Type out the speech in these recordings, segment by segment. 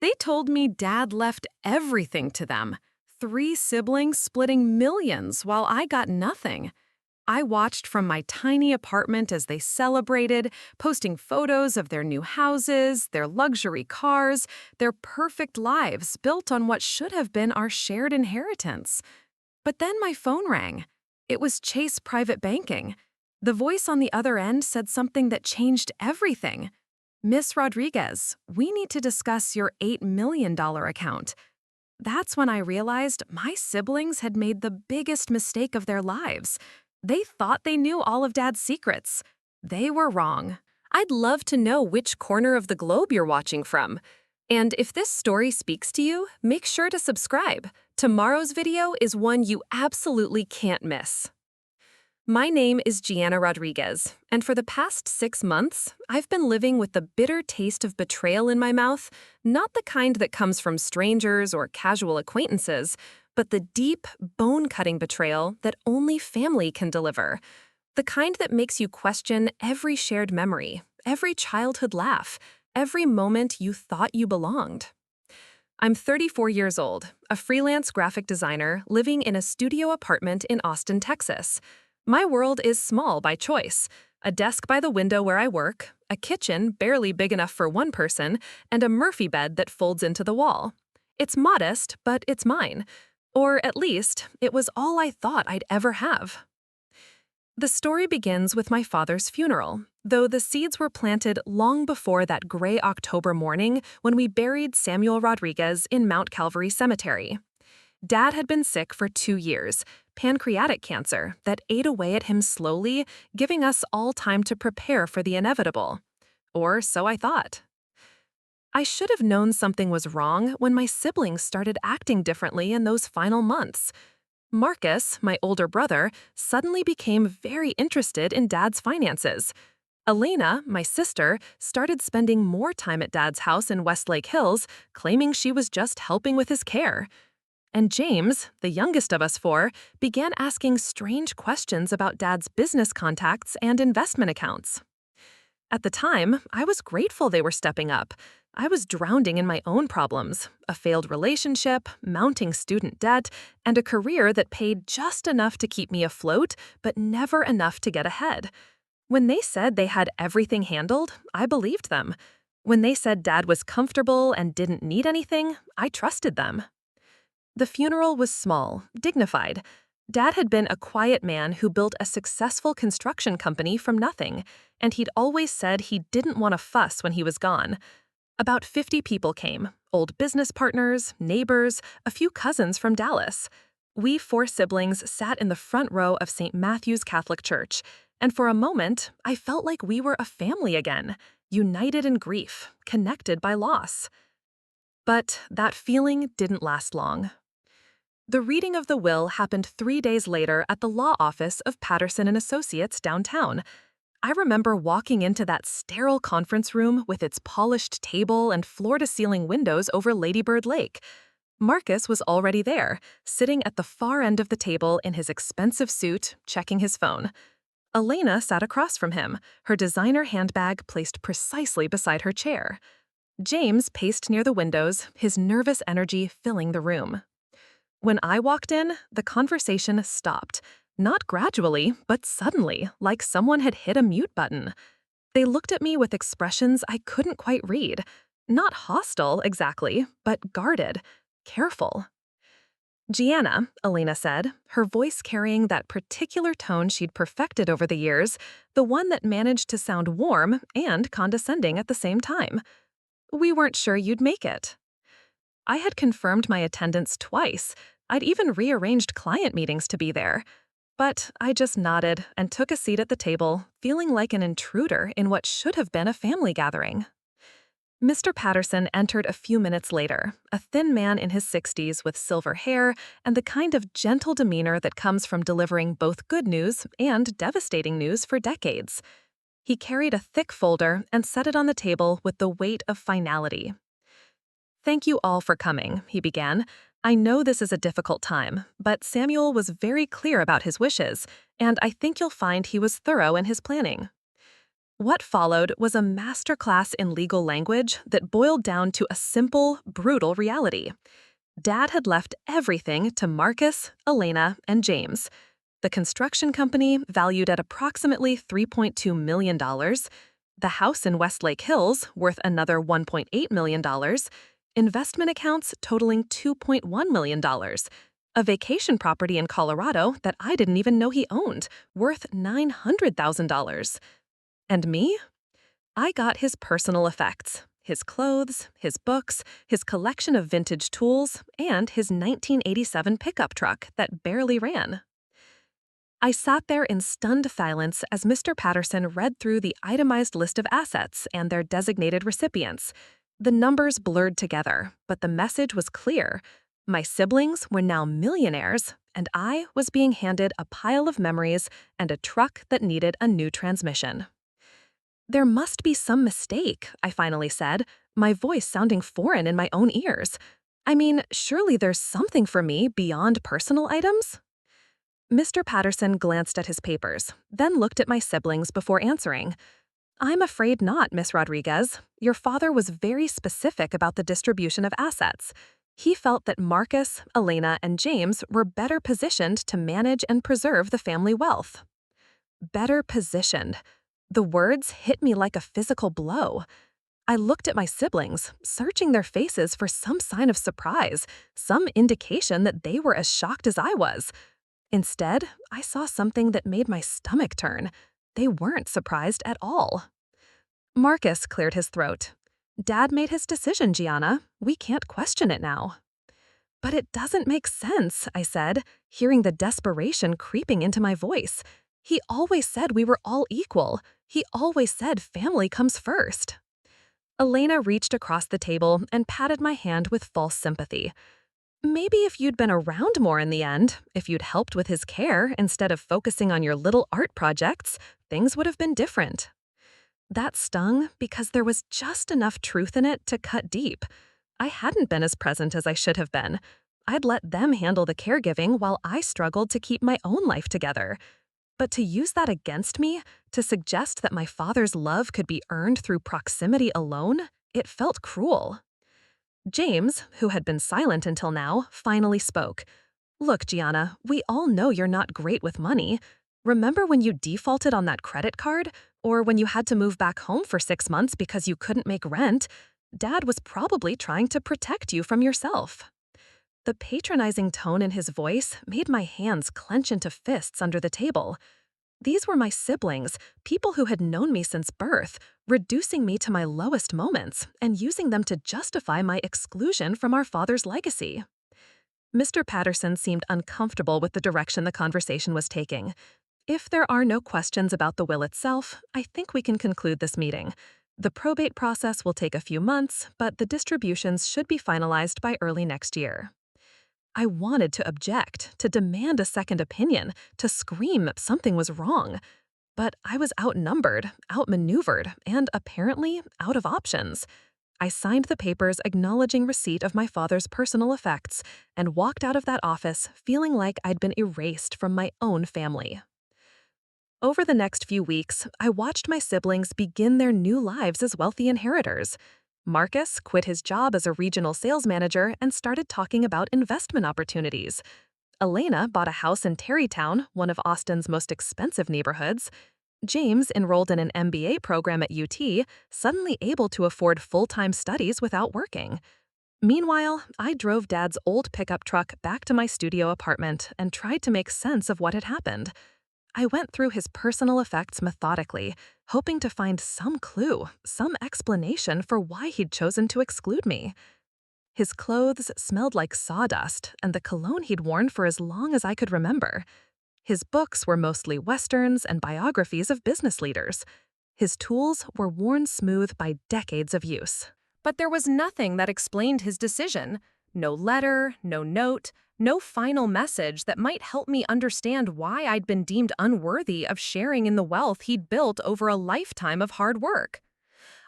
They told me Dad left everything to them. Three siblings splitting millions while I got nothing. I watched from my tiny apartment as they celebrated, posting photos of their new houses, their luxury cars, their perfect lives built on what should have been our shared inheritance. But then my phone rang. It was Chase Private Banking. The voice on the other end said something that changed everything. Miss Rodriguez, we need to discuss your $8 million account. That's when I realized my siblings had made the biggest mistake of their lives. They thought they knew all of Dad's secrets. They were wrong. I'd love to know which corner of the globe you're watching from. And if this story speaks to you, make sure to subscribe. Tomorrow's video is one you absolutely can't miss. My name is Gianna Rodriguez, and for the past 6 months, I've been living with the bitter taste of betrayal in my mouth, not the kind that comes from strangers or casual acquaintances, but the deep, bone-cutting betrayal that only family can deliver. The kind that makes you question every shared memory, every childhood laugh, every moment you thought you belonged. I'm 34 years old, a freelance graphic designer living in a studio apartment in Austin, Texas. My world is small by choice. A desk by the window where I work, a kitchen barely big enough for one person, and a Murphy bed that folds into the wall. It's modest, but it's mine. Or at least, it was all I thought I'd ever have. The story begins with my father's funeral, though the seeds were planted long before that gray October morning when we buried Samuel Rodriguez in Mount Calvary Cemetery. Dad had been sick for 2 years, pancreatic cancer that ate away at him slowly, giving us all time to prepare for the inevitable. Or so I thought. I should have known something was wrong when my siblings started acting differently in those final months. Marcus, my older brother, suddenly became very interested in Dad's finances. Elena, my sister, started spending more time at Dad's house in Westlake Hills, claiming she was just helping with his care. And James, the youngest of us four, began asking strange questions about Dad's business contacts and investment accounts. At the time, I was grateful they were stepping up. I was drowning in my own problems, a failed relationship, mounting student debt, and a career that paid just enough to keep me afloat, but never enough to get ahead. When they said they had everything handled, I believed them. When they said Dad was comfortable and didn't need anything, I trusted them. The funeral was small, dignified. Dad had been a quiet man who built a successful construction company from nothing, and he'd always said he didn't want to fuss when he was gone. About 50 people came, old business partners, neighbors, a few cousins from Dallas. We 4 siblings sat in the front row of St. Matthew's Catholic Church, and for a moment, I felt like we were a family again, united in grief, connected by loss. But that feeling didn't last long. The reading of the will happened 3 days later at the law office of Patterson and Associates downtown. I remember walking into that sterile conference room with its polished table and floor-to-ceiling windows over Lady Bird Lake. Marcus was already there, sitting at the far end of the table in his expensive suit, checking his phone. Elena sat across from him, her designer handbag placed precisely beside her chair. James paced near the windows, his nervous energy filling the room. When I walked in, the conversation stopped. Not gradually, but suddenly, like someone had hit a mute button. They looked at me with expressions I couldn't quite read. Not hostile, exactly, but guarded, careful. Gianna, Elena said, her voice carrying that particular tone she'd perfected over the years, the one that managed to sound warm and condescending at the same time. We weren't sure you'd make it. I had confirmed my attendance twice. I'd even rearranged client meetings to be there. But I just nodded and took a seat at the table, feeling like an intruder in what should have been a family gathering. Mr. Patterson entered a few minutes later, a thin man in his 60s with silver hair and the kind of gentle demeanor that comes from delivering both good news and devastating news for decades. He carried a thick folder and set it on the table with the weight of finality. "Thank you all for coming," he began. "I know this is a difficult time, but Samuel was very clear about his wishes, and I think you'll find he was thorough in his planning." What followed was a masterclass in legal language that boiled down to a simple, brutal reality. Dad had left everything to Marcus, Elena, and James. The construction company, valued at approximately $3.2 million, the house in Westlake Hills, worth another $1.8 million, investment accounts totaling $2.1 million, a vacation property in Colorado that I didn't even know he owned, worth $900,000. And me? I got his personal effects, his clothes, his books, his collection of vintage tools, and his 1987 pickup truck that barely ran. I sat there in stunned silence as Mr. Patterson read through the itemized list of assets and their designated recipients. The numbers blurred together, but the message was clear. My siblings were now millionaires, and I was being handed a pile of memories and a truck that needed a new transmission. There must be some mistake, I finally said, my voice sounding foreign in my own ears. I mean, surely there's something for me beyond personal items? Mr. Patterson glanced at his papers, then looked at my siblings before answering. I'm afraid not, Miss Rodriguez. Your father was very specific about the distribution of assets. He felt that Marcus, Elena, and James were better positioned to manage and preserve the family wealth. Better positioned. The words hit me like a physical blow. I looked at my siblings, searching their faces for some sign of surprise, some indication that they were as shocked as I was. Instead, I saw something that made my stomach turn. They weren't surprised at all. Marcus cleared his throat. Dad made his decision, Gianna. We can't question it now. But it doesn't make sense, I said, hearing the desperation creeping into my voice. He always said we were all equal. He always said family comes first. Elena reached across the table and patted my hand with false sympathy. Maybe if you'd been around more in the end, if you'd helped with his care instead of focusing on your little art projects, things would have been different. That stung because there was just enough truth in it to cut deep. I hadn't been as present as I should have been. I'd let them handle the caregiving while I struggled to keep my own life together. But to use that against me, to suggest that my father's love could be earned through proximity alone, it felt cruel. James, who had been silent until now, finally spoke. Look, Gianna, we all know you're not great with money. Remember when you defaulted on that credit card? Or when you had to move back home for 6 months because you couldn't make rent? Dad was probably trying to protect you from yourself. The patronizing tone in his voice made my hands clench into fists under the table. These were my siblings, people who had known me since birth, reducing me to my lowest moments and using them to justify my exclusion from our father's legacy. Mr. Patterson seemed uncomfortable with the direction the conversation was taking. If there are no questions about the will itself, I think we can conclude this meeting. The probate process will take a few months, but the distributions should be finalized by early next year. I wanted to object, to demand a second opinion, to scream something was wrong. But I was outnumbered, outmaneuvered, and apparently out of options. I signed the papers acknowledging receipt of my father's personal effects and walked out of that office feeling like I'd been erased from my own family. Over the next few weeks, I watched my siblings begin their new lives as wealthy inheritors. Marcus quit his job as a regional sales manager and started talking about investment opportunities. Elena bought a house in Tarrytown, one of Austin's most expensive neighborhoods. James enrolled in an MBA program at UT, suddenly able to afford full-time studies without working. Meanwhile, I drove Dad's old pickup truck back to my studio apartment and tried to make sense of what had happened. I went through his personal effects methodically, hoping to find some clue, some explanation for why he'd chosen to exclude me. His clothes smelled like sawdust and the cologne he'd worn for as long as I could remember. His books were mostly westerns and biographies of business leaders. His tools were worn smooth by decades of use. But there was nothing that explained his decision. No letter, no note, no final message that might help me understand why I'd been deemed unworthy of sharing in the wealth he'd built over a lifetime of hard work.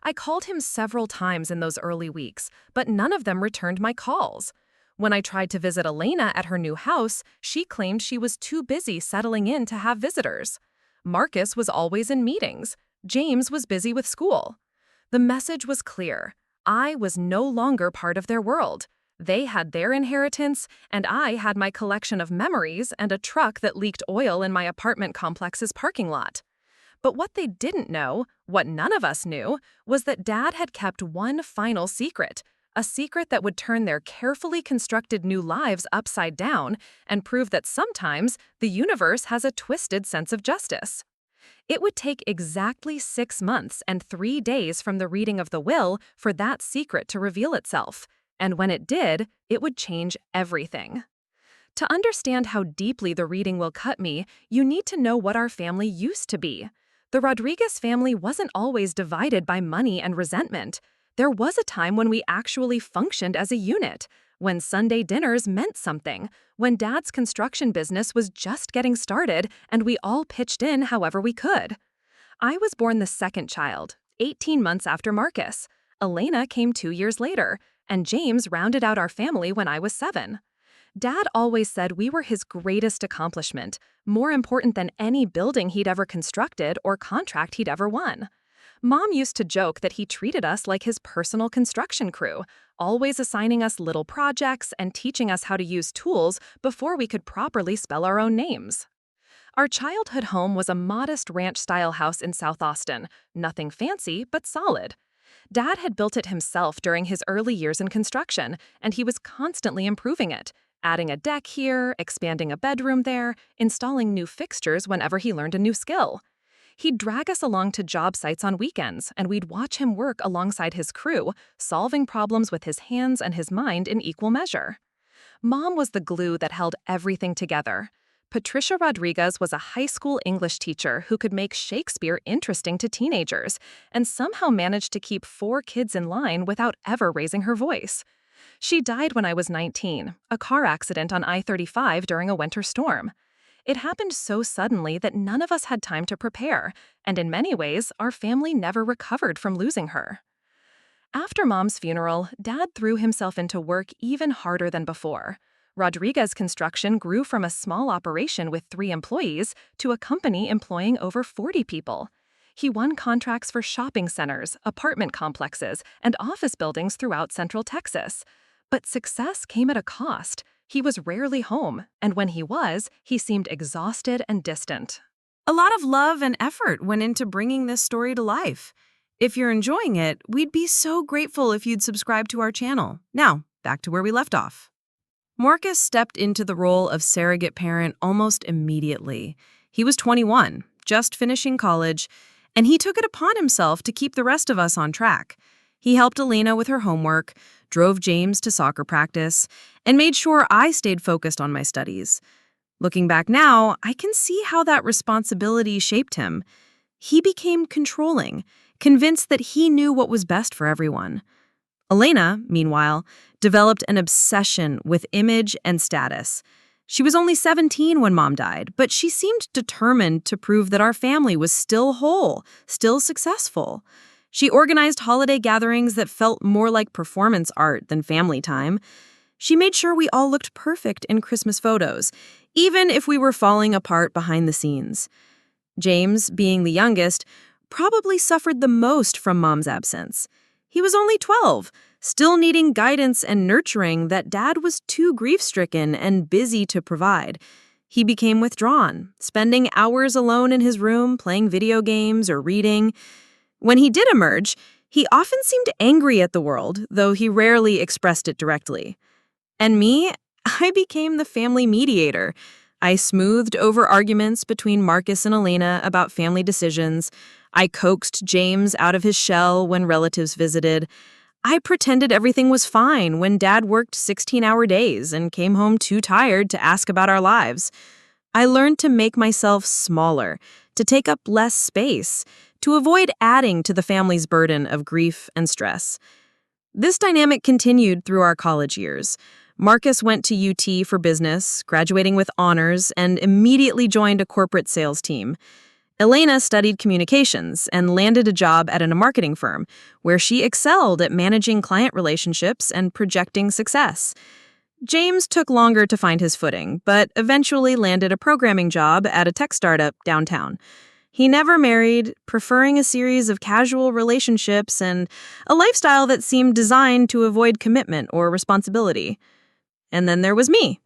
I called him several times in those early weeks, but none of them returned my calls. When I tried to visit Elena at her new house, she claimed she was too busy settling in to have visitors. Marcus was always in meetings. James was busy with school. The message was clear. I was no longer part of their world. They had their inheritance, and I had my collection of memories and a truck that leaked oil in my apartment complex's parking lot. But what they didn't know, what none of us knew, was that Dad had kept one final secret, a secret that would turn their carefully constructed new lives upside down and prove that sometimes the universe has a twisted sense of justice. It would take exactly 6 months and 3 days from the reading of the will for that secret to reveal itself, and when it did, it would change everything. To understand how deeply the reading will cut me, you need to know what our family used to be. The Rodriguez family wasn't always divided by money and resentment. There was a time when we actually functioned as a unit, when Sunday dinners meant something, when Dad's construction business was just getting started and we all pitched in however we could. I was born the second child, 18 months after Marcus. Elena came 2 years later, and James rounded out our family when I was 7. Dad always said we were his greatest accomplishment, more important than any building he'd ever constructed or contract he'd ever won. Mom used to joke that he treated us like his personal construction crew, always assigning us little projects and teaching us how to use tools before we could properly spell our own names. Our childhood home was a modest ranch-style house in South Austin, nothing fancy but solid. Dad had built it himself during his early years in construction, and he was constantly improving it, adding a deck here, expanding a bedroom there, installing new fixtures whenever he learned a new skill. He'd drag us along to job sites on weekends, and we'd watch him work alongside his crew, solving problems with his hands and his mind in equal measure. Mom was the glue that held everything together. Patricia Rodriguez was a high school English teacher who could make Shakespeare interesting to teenagers, and somehow managed to keep 4 kids in line without ever raising her voice. She died when I was 19, a car accident on I-35 during a winter storm. It happened so suddenly that none of us had time to prepare, and in many ways, our family never recovered from losing her. After Mom's funeral, Dad threw himself into work even harder than before. Rodriguez Construction grew from a small operation with 3 employees to a company employing over 40 people. He won contracts for shopping centers, apartment complexes, and office buildings throughout Central Texas. But success came at a cost. He was rarely home, and when he was, he seemed exhausted and distant. A lot of love and effort went into bringing this story to life. If you're enjoying it, we'd be so grateful if you'd subscribe to our channel. Now, back to where we left off. Marcus stepped into the role of surrogate parent almost immediately. He was 21, just finishing college, and he took it upon himself to keep the rest of us on track. He helped Elena with her homework, drove James to soccer practice, and made sure I stayed focused on my studies. Looking back now, I can see how that responsibility shaped him. He became controlling, convinced that he knew what was best for everyone. Elena, meanwhile, developed an obsession with image and status. She was only 17 when Mom died, but she seemed determined to prove that our family was still whole, still successful. She organized holiday gatherings that felt more like performance art than family time. She made sure we all looked perfect in Christmas photos, even if we were falling apart behind the scenes. James, being the youngest, probably suffered the most from Mom's absence. He was only 12, still needing guidance and nurturing that Dad was too grief-stricken and busy to provide. He became withdrawn, spending hours alone in his room playing video games or reading. When he did emerge, he often seemed angry at the world, though he rarely expressed it directly. And me, I became the family mediator. I smoothed over arguments between Marcus and Elena about family decisions. I coaxed James out of his shell when relatives visited. I pretended everything was fine when Dad worked 16-hour days and came home too tired to ask about our lives. I learned to make myself smaller, to take up less space, to avoid adding to the family's burden of grief and stress. This dynamic continued through our college years. Marcus went to UT for business, graduating with honors, and immediately joined a corporate sales team. Elena studied communications and landed a job at a marketing firm, where she excelled at managing client relationships and projecting success. James took longer to find his footing, but eventually landed a programming job at a tech startup downtown. He never married, preferring a series of casual relationships and a lifestyle that seemed designed to avoid commitment or responsibility. And then there was me.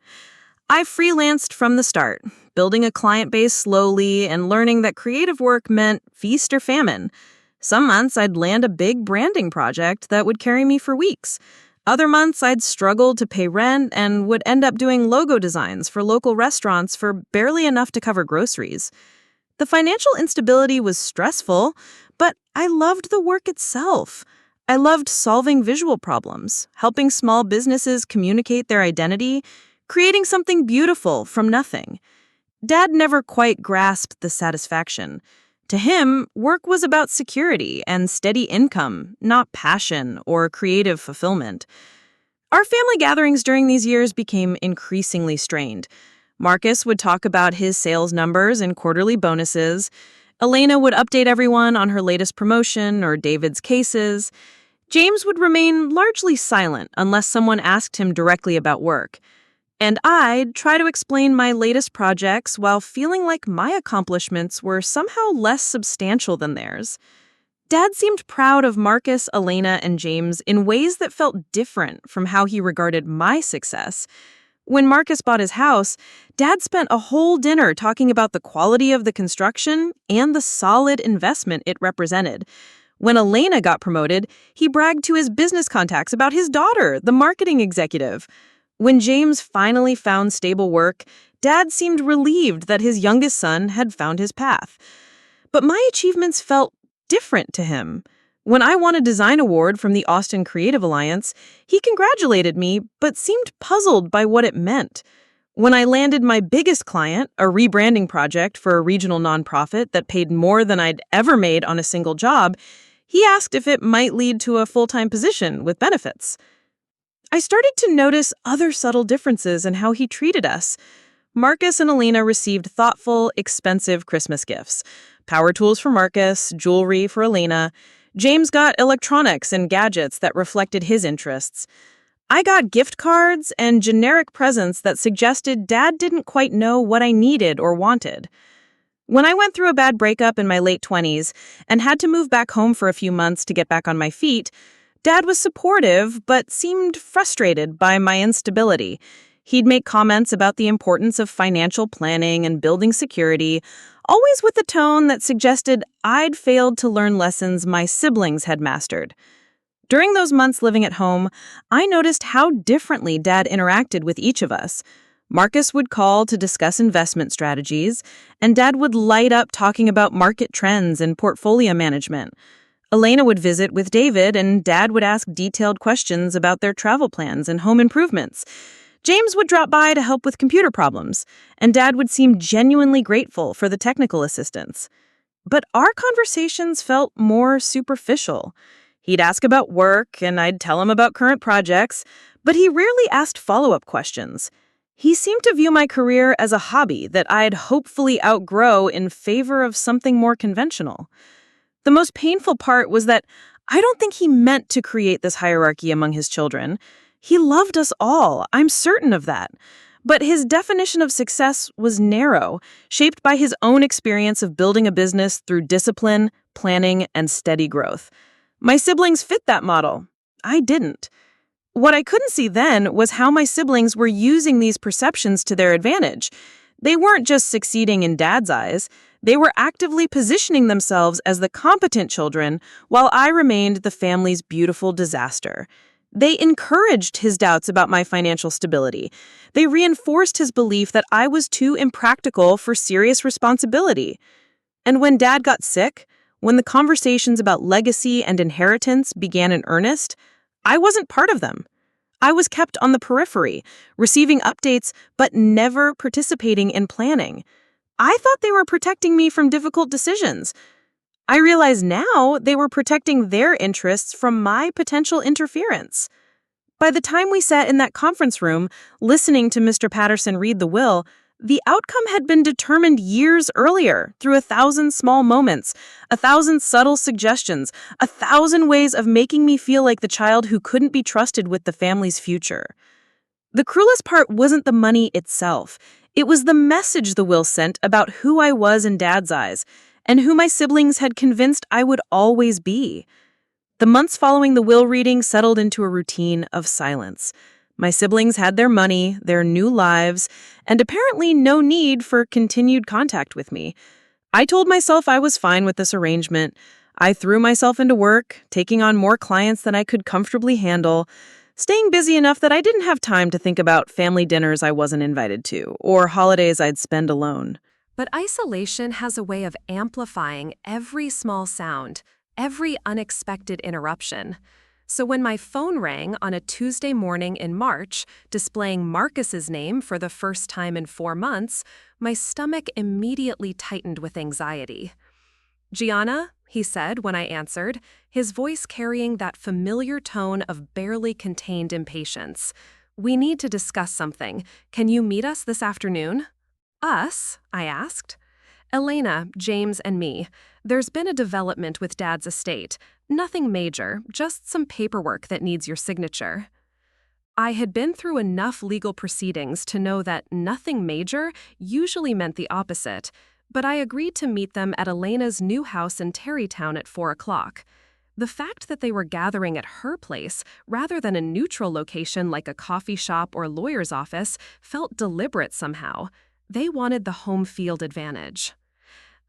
I freelanced from the start, building a client base slowly and learning that creative work meant feast or famine. Some months I'd land a big branding project that would carry me for weeks. Other months I'd struggle to pay rent and would end up doing logo designs for local restaurants for barely enough to cover groceries. The financial instability was stressful, but I loved the work itself. I loved solving visual problems, helping small businesses communicate their identity, creating something beautiful from nothing. Dad never quite grasped the satisfaction. To him, work was about security and steady income, not passion or creative fulfillment. Our family gatherings during these years became increasingly strained. Marcus would talk about his sales numbers and quarterly bonuses. Elena would update everyone on her latest promotion or David's cases. James would remain largely silent unless someone asked him directly about work. And I'd try to explain my latest projects while feeling like my accomplishments were somehow less substantial than theirs. Dad seemed proud of Marcus, Elena, and James in ways that felt different from how he regarded my success. When Marcus bought his house, Dad spent a whole dinner talking about the quality of the construction and the solid investment it represented. When Elena got promoted, he bragged to his business contacts about his daughter, the marketing executive. When James finally found stable work, Dad seemed relieved that his youngest son had found his path. But my achievements felt different to him. When I won a design award from the Austin Creative Alliance, he congratulated me but seemed puzzled by what it meant. When I landed my biggest client, a rebranding project for a regional nonprofit that paid more than I'd ever made on a single job, he asked if it might lead to a full-time position with benefits. I started to notice other subtle differences in how he treated us. Marcus and Elena received thoughtful, expensive Christmas gifts. Power tools for Marcus, jewelry for Elena. James got electronics and gadgets that reflected his interests. I got gift cards and generic presents that suggested Dad didn't quite know what I needed or wanted. When I went through a bad breakup in my late 20s and had to move back home for a few months to get back on my feet, Dad was supportive, but seemed frustrated by my instability. He'd make comments about the importance of financial planning and building security, always with a tone that suggested I'd failed to learn lessons my siblings had mastered. During those months living at home, I noticed how differently Dad interacted with each of us. Marcus would call to discuss investment strategies, and Dad would light up talking about market trends and portfolio management. Elena would visit with David, and Dad would ask detailed questions about their travel plans and home improvements. James would drop by to help with computer problems, and Dad would seem genuinely grateful for the technical assistance. But our conversations felt more superficial. He'd ask about work, and I'd tell him about current projects, but he rarely asked follow-up questions. He seemed to view my career as a hobby that I'd hopefully outgrow in favor of something more conventional. The most painful part was that I don't think he meant to create this hierarchy among his children. He loved us all, I'm certain of that. But his definition of success was narrow, shaped by his own experience of building a business through discipline, planning, and steady growth. My siblings fit that model. I didn't. What I couldn't see then was how my siblings were using these perceptions to their advantage. They weren't just succeeding in Dad's eyes. They were actively positioning themselves as the competent children while I remained the family's beautiful disaster. They encouraged his doubts about my financial stability. They reinforced his belief that I was too impractical for serious responsibility. And when Dad got sick, when the conversations about legacy and inheritance began in earnest, I wasn't part of them. I was kept on the periphery, receiving updates but never participating in planning. I thought they were protecting me from difficult decisions. I realize now they were protecting their interests from my potential interference. By the time we sat in that conference room, listening to Mr. Patterson read the will, the outcome had been determined years earlier through 1,000 small moments, 1,000 subtle suggestions, 1,000 ways of making me feel like the child who couldn't be trusted with the family's future. The cruelest part wasn't the money itself. It was the message the will sent about who I was in Dad's eyes. and who my siblings had convinced I would always be. The months following the will reading settled into a routine of silence. My siblings had their money, their new lives, and apparently no need for continued contact with me. I told myself I was fine with this arrangement. I threw myself into work, taking on more clients than I could comfortably handle, staying busy enough that I didn't have time to think about family dinners I wasn't invited to, or holidays I'd spend alone. But isolation has a way of amplifying every small sound, every unexpected interruption. So when my phone rang on a Tuesday morning in March, displaying Marcus's name for the first time in 4 months, my stomach immediately tightened with anxiety. "Gianna," he said when I answered, his voice carrying that familiar tone of barely contained impatience. "We need to discuss something. Can you meet us this afternoon?" "Us?" I asked. "Elena, James, and me. There's been a development with Dad's estate. Nothing major, just some paperwork that needs your signature." I had been through enough legal proceedings to know that nothing major usually meant the opposite, but I agreed to meet them at Elena's new house in Terrytown at 4 o'clock. The fact that they were gathering at her place, rather than a neutral location like a coffee shop or lawyer's office, felt deliberate somehow. They wanted the home field advantage.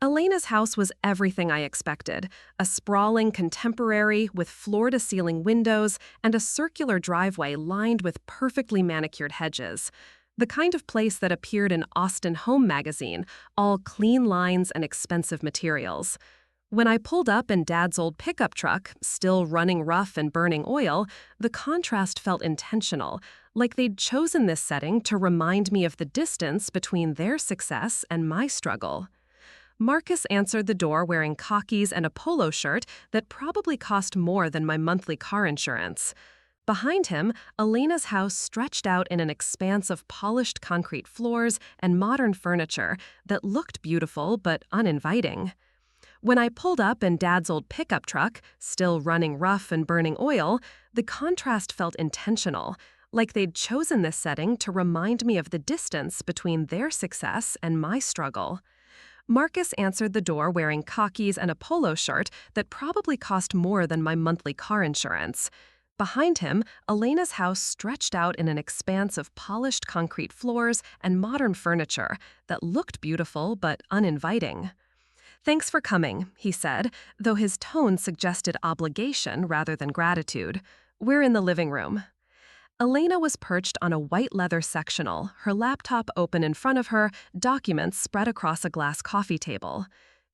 Elena's house was everything I expected, a sprawling contemporary with floor-to-ceiling windows and a circular driveway lined with perfectly manicured hedges. The kind of place that appeared in Austin Home magazine, all clean lines and expensive materials. When I pulled up in Dad's old pickup truck, still running rough and burning oil, the contrast felt intentional, like they'd chosen this setting to remind me of the distance between their success and my struggle. Marcus answered the door wearing khakis and a polo shirt that probably cost more than my monthly car insurance. Behind him, Elena's house stretched out in an expanse of polished concrete floors and modern furniture that looked beautiful but uninviting. When I pulled up in Dad's old pickup truck, still running rough and burning oil, the contrast felt intentional, like they'd chosen this setting to remind me of the distance between their success and my struggle. Marcus answered the door wearing khakis and a polo shirt that probably cost more than my monthly car insurance. Behind him, Elena's house stretched out in an expanse of polished concrete floors and modern furniture that looked beautiful but uninviting. "Thanks for coming," he said, though his tone suggested obligation rather than gratitude. "We're in the living room." Elena was perched on a white leather sectional, her laptop open in front of her, documents spread across a glass coffee table.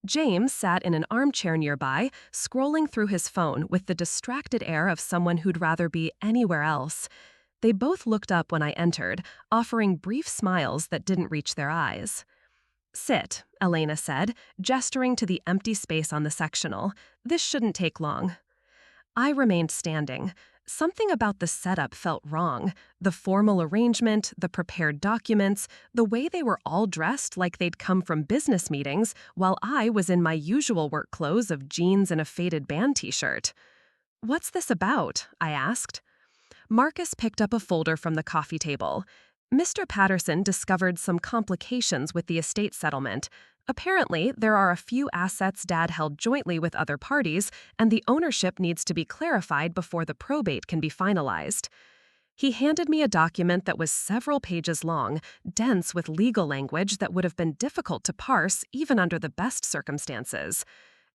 James sat in an armchair nearby, scrolling through his phone with the distracted air of someone who'd rather be anywhere else. They both looked up when I entered, offering brief smiles that didn't reach their eyes. "Sit," Elena said, gesturing to the empty space on the sectional. "This shouldn't take long." I remained standing. Something about the setup felt wrong. The formal arrangement, the prepared documents, the way they were all dressed like they'd come from business meetings, while I was in my usual work clothes of jeans and a faded band t-shirt. "What's this about?" I asked. Marcus picked up a folder from the coffee table. "Mr. Patterson discovered some complications with the estate settlement. Apparently, there are a few assets Dad held jointly with other parties, and the ownership needs to be clarified before the probate can be finalized." He handed me a document that was several pages long, dense with legal language that would have been difficult to parse even under the best circumstances.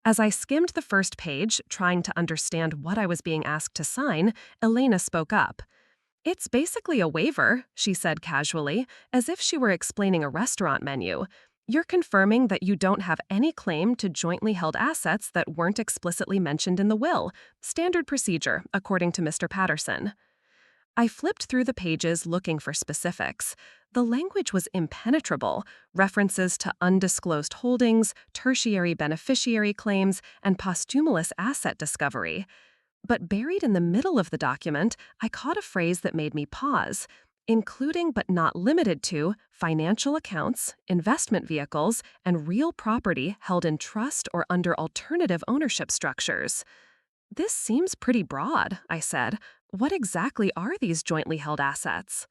As I skimmed the first page, trying to understand what I was being asked to sign, Elena spoke up. "It's basically a waiver," she said casually, as if she were explaining a restaurant menu. "You're confirming that you don't have any claim to jointly held assets that weren't explicitly mentioned in the will. Standard procedure, according to Mr. Patterson." I flipped through the pages looking for specifics. The language was impenetrable, references to undisclosed holdings, tertiary beneficiary claims, and posthumous asset discovery. But buried in the middle of the document, I caught a phrase that made me pause. "Including but not limited to financial accounts, investment vehicles, and real property held in trust or under alternative ownership structures." "This seems pretty broad," I said. "What exactly are these jointly held assets?"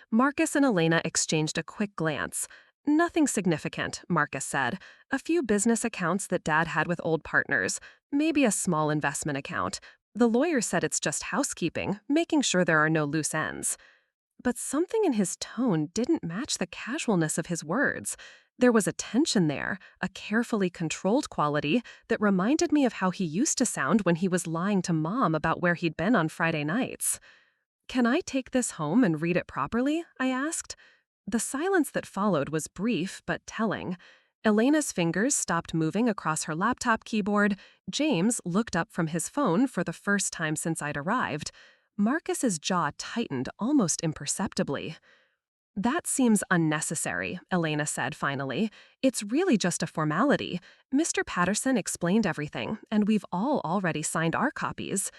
Marcus and Elena exchanged a quick glance. Nothing significant, Marcus said. A few business accounts that Dad had with old partners, maybe a small investment account. The lawyer said it's just housekeeping, making sure there are no loose ends. But something in his tone didn't match the casualness of his words. There was a tension there, a carefully controlled quality that reminded me of how he used to sound when he was lying to Mom about where he'd been on Friday nights. "Can I take this home and read it properly?" I asked. The silence that followed was brief but telling. Elena's fingers stopped moving across her laptop keyboard. James looked up from his phone for the first time since I'd arrived. Marcus's jaw tightened almost imperceptibly. "That seems unnecessary," Elena said finally. "It's really just a formality. Mr. Patterson explained everything, and we've all already signed our copies."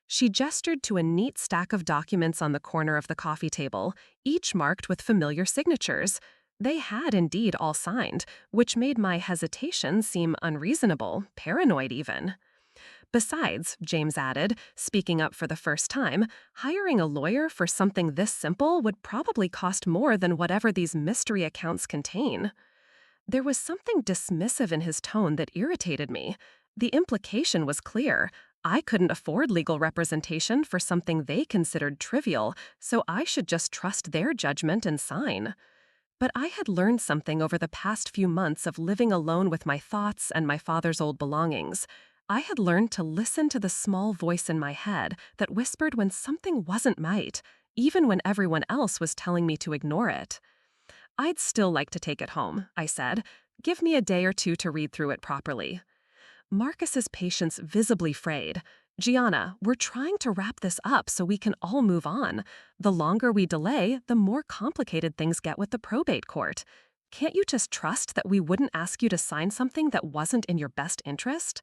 She gestured to a neat stack of documents on the corner of the coffee table, each marked with familiar signatures. They had indeed all signed, which made my hesitation seem unreasonable, paranoid even. "Besides," James added, speaking up for the first time, "hiring a lawyer for something this simple would probably cost more than whatever these mystery accounts contain." There was something dismissive in his tone that irritated me. The implication was clear. I couldn't afford legal representation for something they considered trivial, so I should just trust their judgment and sign. But I had learned something over the past few months of living alone with my thoughts and my father's old belongings. I had learned to listen to the small voice in my head that whispered when something wasn't right, even when everyone else was telling me to ignore it. "I'd still like to take it home," I said. "Give me a day or two to read through it properly." Marcus's patience visibly frayed. "Gianna, we're trying to wrap this up so we can all move on. The longer we delay, the more complicated things get with the probate court. Can't you just trust that we wouldn't ask you to sign something that wasn't in your best interest?"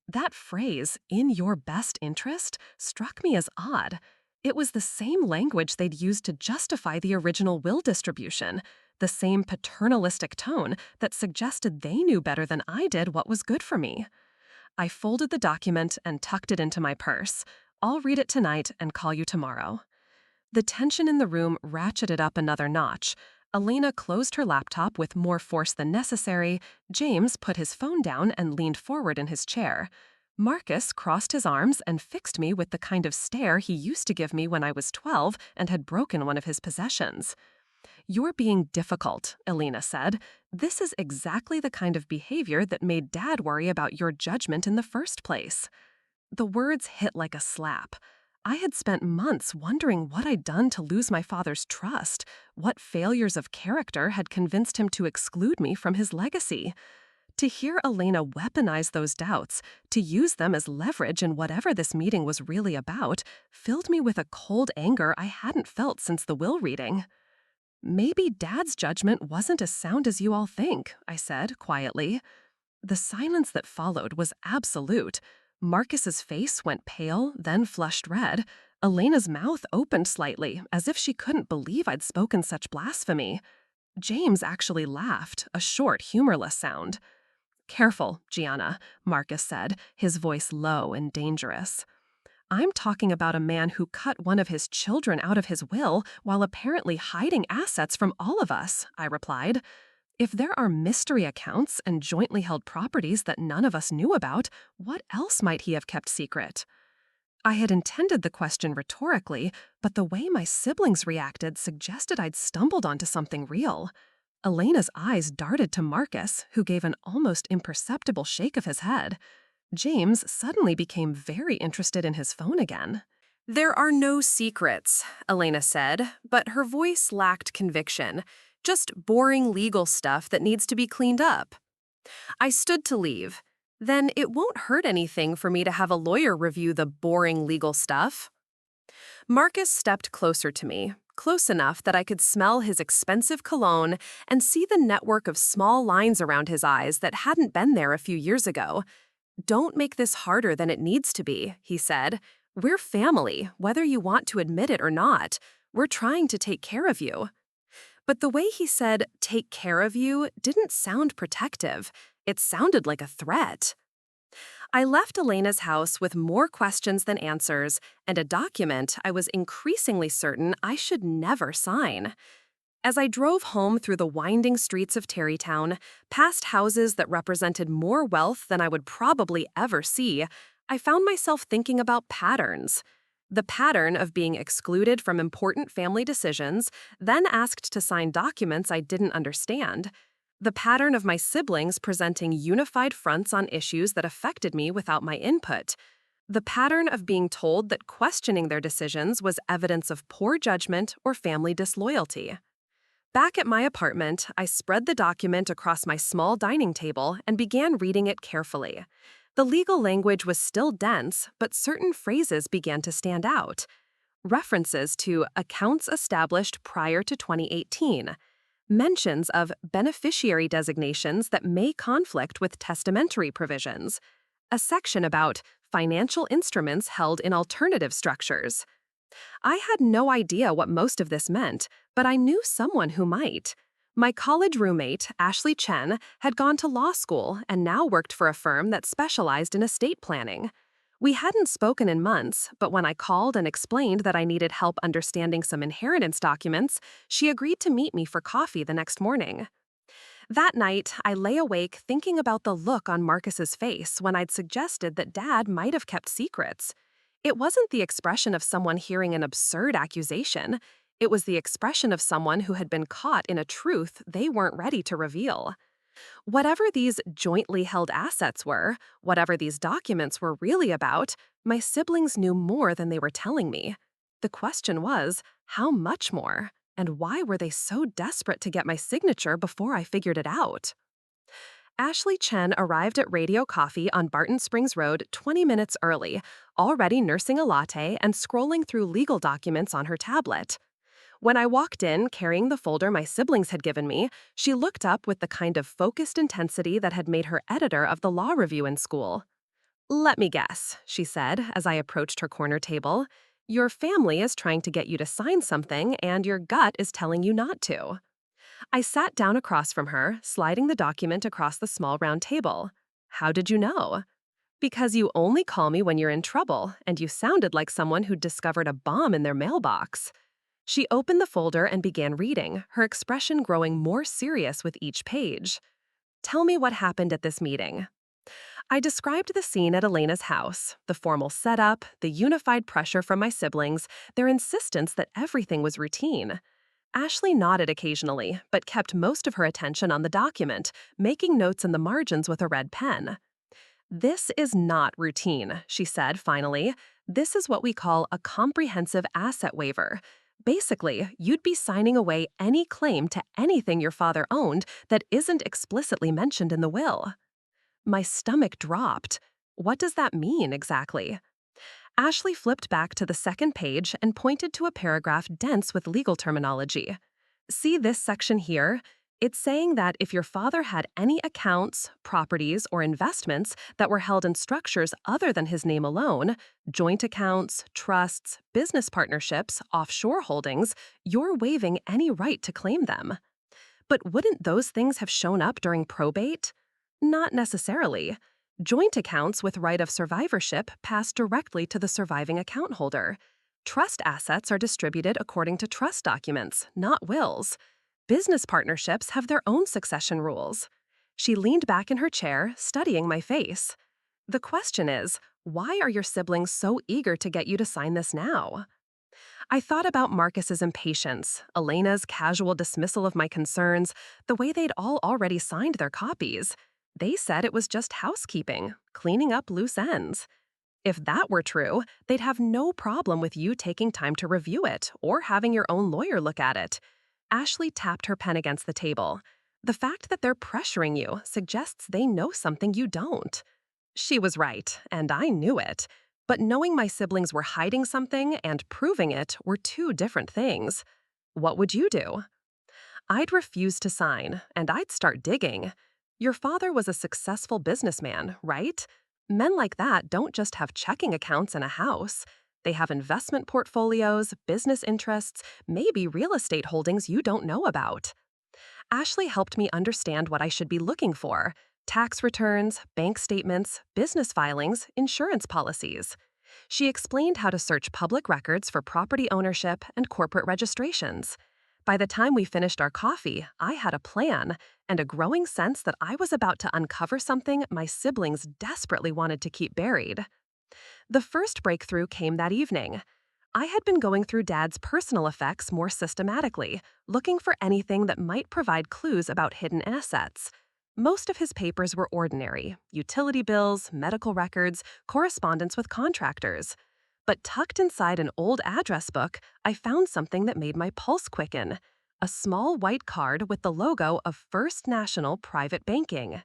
That phrase, "in your best interest," struck me as odd. It was the same language they'd used to justify the original will distribution, the same paternalistic tone that suggested they knew better than I did what was good for me. I folded the document and tucked it into my purse. "I'll read it tonight and call you tomorrow." The tension in the room ratcheted up another notch. Elena closed her laptop with more force than necessary. James put his phone down and leaned forward in his chair. Marcus crossed his arms and fixed me with the kind of stare he used to give me when I was 12 and had broken one of his possessions. "You're being difficult," Elena said. "This is exactly the kind of behavior that made Dad worry about your judgment in the first place." The words hit like a slap. I had spent months wondering what I'd done to lose my father's trust, what failures of character had convinced him to exclude me from his legacy. To hear Elena weaponize those doubts, to use them as leverage in whatever this meeting was really about, filled me with a cold anger I hadn't felt since the will reading. "Maybe Dad's judgment wasn't as sound as you all think," I said quietly. The silence that followed was absolute. Marcus's face went pale, then flushed red. Elena's mouth opened slightly, as if she couldn't believe I'd spoken such blasphemy. James actually laughed, a short, humorless sound. "Careful, Gianna," Marcus said, his voice low and dangerous. "I'm talking about a man who cut one of his children out of his will while apparently hiding assets from all of us," I replied. "If there are mystery accounts and jointly held properties that none of us knew about, what else might he have kept secret?" I had intended the question rhetorically, but the way my siblings reacted suggested I'd stumbled onto something real. Elena's eyes darted to Marcus, who gave an almost imperceptible shake of his head. James suddenly became very interested in his phone again. "There are no secrets," Elena said, but her voice lacked conviction. "Just boring legal stuff that needs to be cleaned up." I stood to leave. "Then it won't hurt anything for me to have a lawyer review the boring legal stuff." Marcus stepped closer to me, close enough that I could smell his expensive cologne and see the network of small lines around his eyes that hadn't been there a few years ago. "Don't make this harder than it needs to be," he said. "We're family, whether you want to admit it or not. We're trying to take care of you." But the way he said, "take care of you," didn't sound protective. It sounded like a threat. I left Elena's house with more questions than answers and a document I was increasingly certain I should never sign. As I drove home through the winding streets of Tarrytown, past houses that represented more wealth than I would probably ever see, I found myself thinking about patterns. The pattern of being excluded from important family decisions, then asked to sign documents I didn't understand. The pattern of my siblings presenting unified fronts on issues that affected me without my input. The pattern of being told that questioning their decisions was evidence of poor judgment or family disloyalty. Back at my apartment, I spread the document across my small dining table and began reading it carefully. The legal language was still dense, but certain phrases began to stand out. References to accounts established prior to 2018, mentions of beneficiary designations that may conflict with testamentary provisions, a section about financial instruments held in alternative structures. I had no idea what most of this meant, but I knew someone who might. My college roommate, Ashley Chen, had gone to law school and now worked for a firm that specialized in estate planning. We hadn't spoken in months, but when I called and explained that I needed help understanding some inheritance documents, she agreed to meet me for coffee the next morning. That night, I lay awake thinking about the look on Marcus's face when I'd suggested that Dad might have kept secrets. It wasn't the expression of someone hearing an absurd accusation. It was the expression of someone who had been caught in a truth they weren't ready to reveal. Whatever these jointly held assets were, whatever these documents were really about, my siblings knew more than they were telling me. The question was, how much more? And why were they so desperate to get my signature before I figured it out? Ashley Chen arrived at Radio Coffee on Barton Springs Road 20 minutes early, already nursing a latte and scrolling through legal documents on her tablet. When I walked in carrying the folder my siblings had given me, she looked up with the kind of focused intensity that had made her editor of the law review in school. "Let me guess," she said as I approached her corner table. "Your family is trying to get you to sign something and your gut is telling you not to." I sat down across from her, sliding the document across the small round table. "How did you know?" "Because you only call me when you're in trouble, and you sounded like someone who'd discovered a bomb in their mailbox." She opened the folder and began reading, her expression growing more serious with each page. "Tell me what happened at this meeting." I described the scene at Elena's house, the formal setup, the unified pressure from my siblings, their insistence that everything was routine. Ashley nodded occasionally, but kept most of her attention on the document, making notes in the margins with a red pen. "This is not routine," she said finally. "This is what we call a comprehensive asset waiver. Basically, you'd be signing away any claim to anything your father owned that isn't explicitly mentioned in the will." My stomach dropped. What does that mean exactly? Ashley flipped back to the second page and pointed to a paragraph dense with legal terminology. "See this section here? It's saying that if your father had any accounts, properties, or investments that were held in structures other than his name alone, joint accounts, trusts, business partnerships, offshore holdings, you're waiving any right to claim them." But wouldn't those things have shown up during probate? Not necessarily. Joint accounts with right of survivorship pass directly to the surviving account holder. Trust assets are distributed according to trust documents, not wills. Business partnerships have their own succession rules. She leaned back in her chair, studying my face. "The question is, why are your siblings so eager to get you to sign this now?" I thought about Marcus's impatience, Elena's casual dismissal of my concerns, the way they'd all already signed their copies. They said it was just housekeeping, cleaning up loose ends. If that were true, they'd have no problem with you taking time to review it or having your own lawyer look at it. Ashley tapped her pen against the table. "The fact that they're pressuring you suggests they know something you don't." She was right, and I knew it. But knowing my siblings were hiding something and proving it were two different things. What would you do? I'd refuse to sign, and I'd start digging. Your father was a successful businessman, right? Men like that don't just have checking accounts and a house. They have investment portfolios, business interests, maybe real estate holdings you don't know about. Ashley helped me understand what I should be looking for: tax returns, bank statements, business filings, insurance policies. She explained how to search public records for property ownership and corporate registrations. By the time we finished our coffee, I had a plan and a growing sense that I was about to uncover something my siblings desperately wanted to keep buried. The first breakthrough came that evening. I had been going through Dad's personal effects more systematically, looking for anything that might provide clues about hidden assets. Most of his papers were ordinary: utility bills, medical records, correspondence with contractors. But tucked inside an old address book, I found something that made my pulse quicken: a small white card with the logo of First National Private Banking.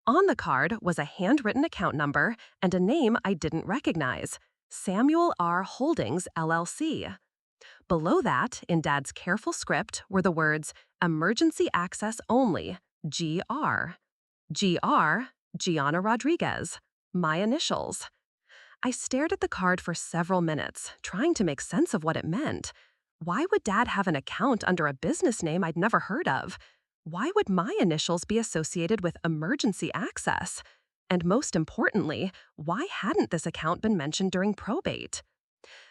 On the card was a handwritten account number and a name I didn't recognize: Samuel R. Holdings, LLC. Below that, in Dad's careful script, were the words Emergency Access Only, GR. GR, Gianna Rodriguez. My initials. I stared at the card for several minutes, trying to make sense of what it meant. Why would Dad have an account under a business name I'd never heard of? Why would my initials be associated with emergency access? And most importantly, why hadn't this account been mentioned during probate?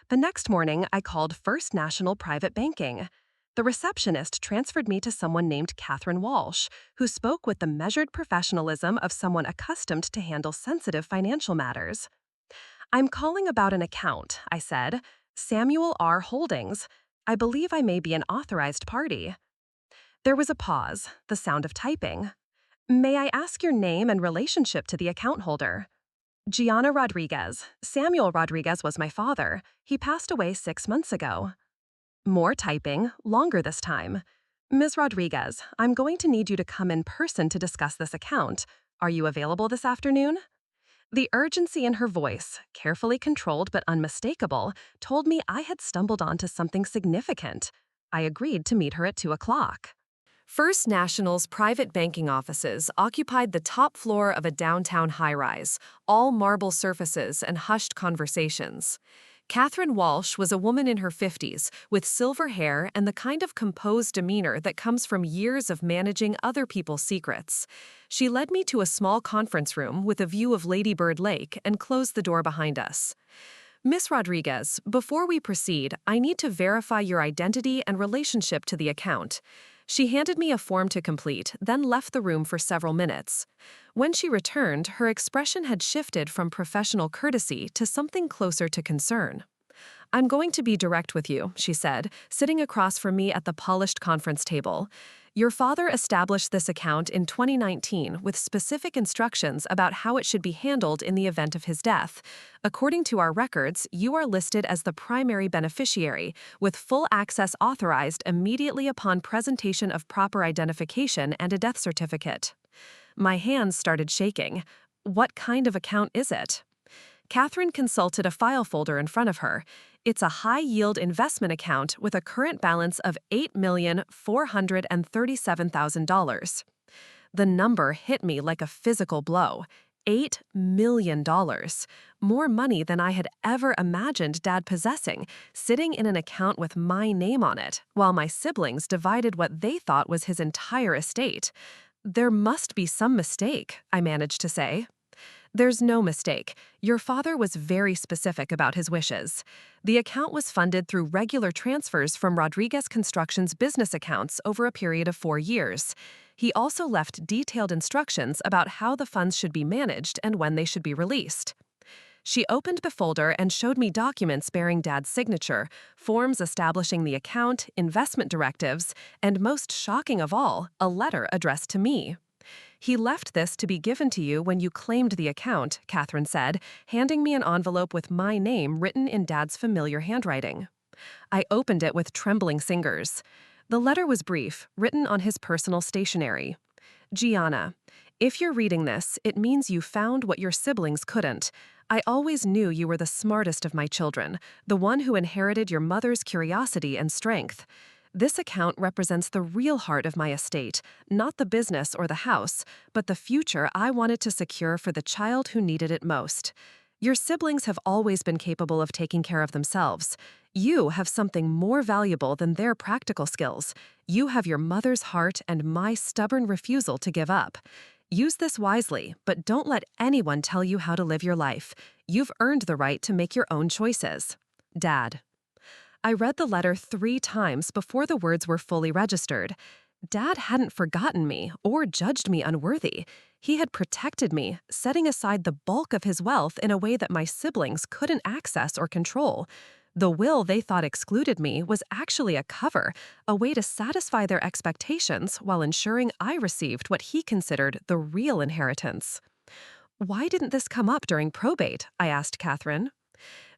The next morning, I called First National Private Banking. The receptionist transferred me to someone named Catherine Walsh, who spoke with the measured professionalism of someone accustomed to handle sensitive financial matters. "I'm calling about an account," I said. "Samuel R. Holdings. I believe I may be an authorized party." There was a pause, the sound of typing. "May I ask your name and relationship to the account holder?" "Gianna Rodriguez. Samuel Rodriguez was my father. He passed away 6 months ago." More typing, longer this time. "Ms. Rodriguez, I'm going to need you to come in person to discuss this account. Are you available this afternoon?" The urgency in her voice, carefully controlled but unmistakable, told me I had stumbled onto something significant. I agreed to meet her at 2 o'clock. First National's private banking offices occupied the top floor of a downtown high-rise, all marble surfaces and hushed conversations. Catherine Walsh was a woman in her 50s, with silver hair and the kind of composed demeanor that comes from years of managing other people's secrets. She led me to a small conference room with a view of Lady Bird Lake and closed the door behind us. "Miss Rodriguez, before we proceed, I need to verify your identity and relationship to the account." She handed me a form to complete, then left the room for several minutes. When she returned, her expression had shifted from professional courtesy to something closer to concern. "I'm going to be direct with you," she said, sitting across from me at the polished conference table. "Your father established this account in 2019 with specific instructions about how it should be handled in the event of his death. According to our records, you are listed as the primary beneficiary, with full access authorized immediately upon presentation of proper identification and a death certificate." My hands started shaking. What kind of account is it? Catherine consulted a file folder in front of her. It's a high-yield investment account with a current balance of $8,437,000. The number hit me like a physical blow. $8 million. More money than I had ever imagined Dad possessing, sitting in an account with my name on it, while my siblings divided what they thought was his entire estate. "There must be some mistake," I managed to say. "There's no mistake. Your father was very specific about his wishes. The account was funded through regular transfers from Rodriguez Construction's business accounts over a period of 4 years. He also left detailed instructions about how the funds should be managed and when they should be released." She opened the folder and showed me documents bearing Dad's signature, forms establishing the account, investment directives, and most shocking of all, a letter addressed to me. "He left this to be given to you when you claimed the account," Catherine said, handing me an envelope with my name written in Dad's familiar handwriting. I opened it with trembling fingers. The letter was brief, written on his personal stationery. "Gianna, if you're reading this, it means you found what your siblings couldn't. I always knew you were the smartest of my children, the one who inherited your mother's curiosity and strength. This account represents the real heart of my estate, not the business or the house, but the future I wanted to secure for the child who needed it most. Your siblings have always been capable of taking care of themselves. You have something more valuable than their practical skills. You have your mother's heart and my stubborn refusal to give up. Use this wisely, but don't let anyone tell you how to live your life. You've earned the right to make your own choices. Dad." I read the letter 3 times before the words were fully registered. Dad hadn't forgotten me or judged me unworthy. He had protected me, setting aside the bulk of his wealth in a way that my siblings couldn't access or control. The will they thought excluded me was actually a cover, a way to satisfy their expectations while ensuring I received what he considered the real inheritance. Why didn't this come up during probate? I asked Catherine.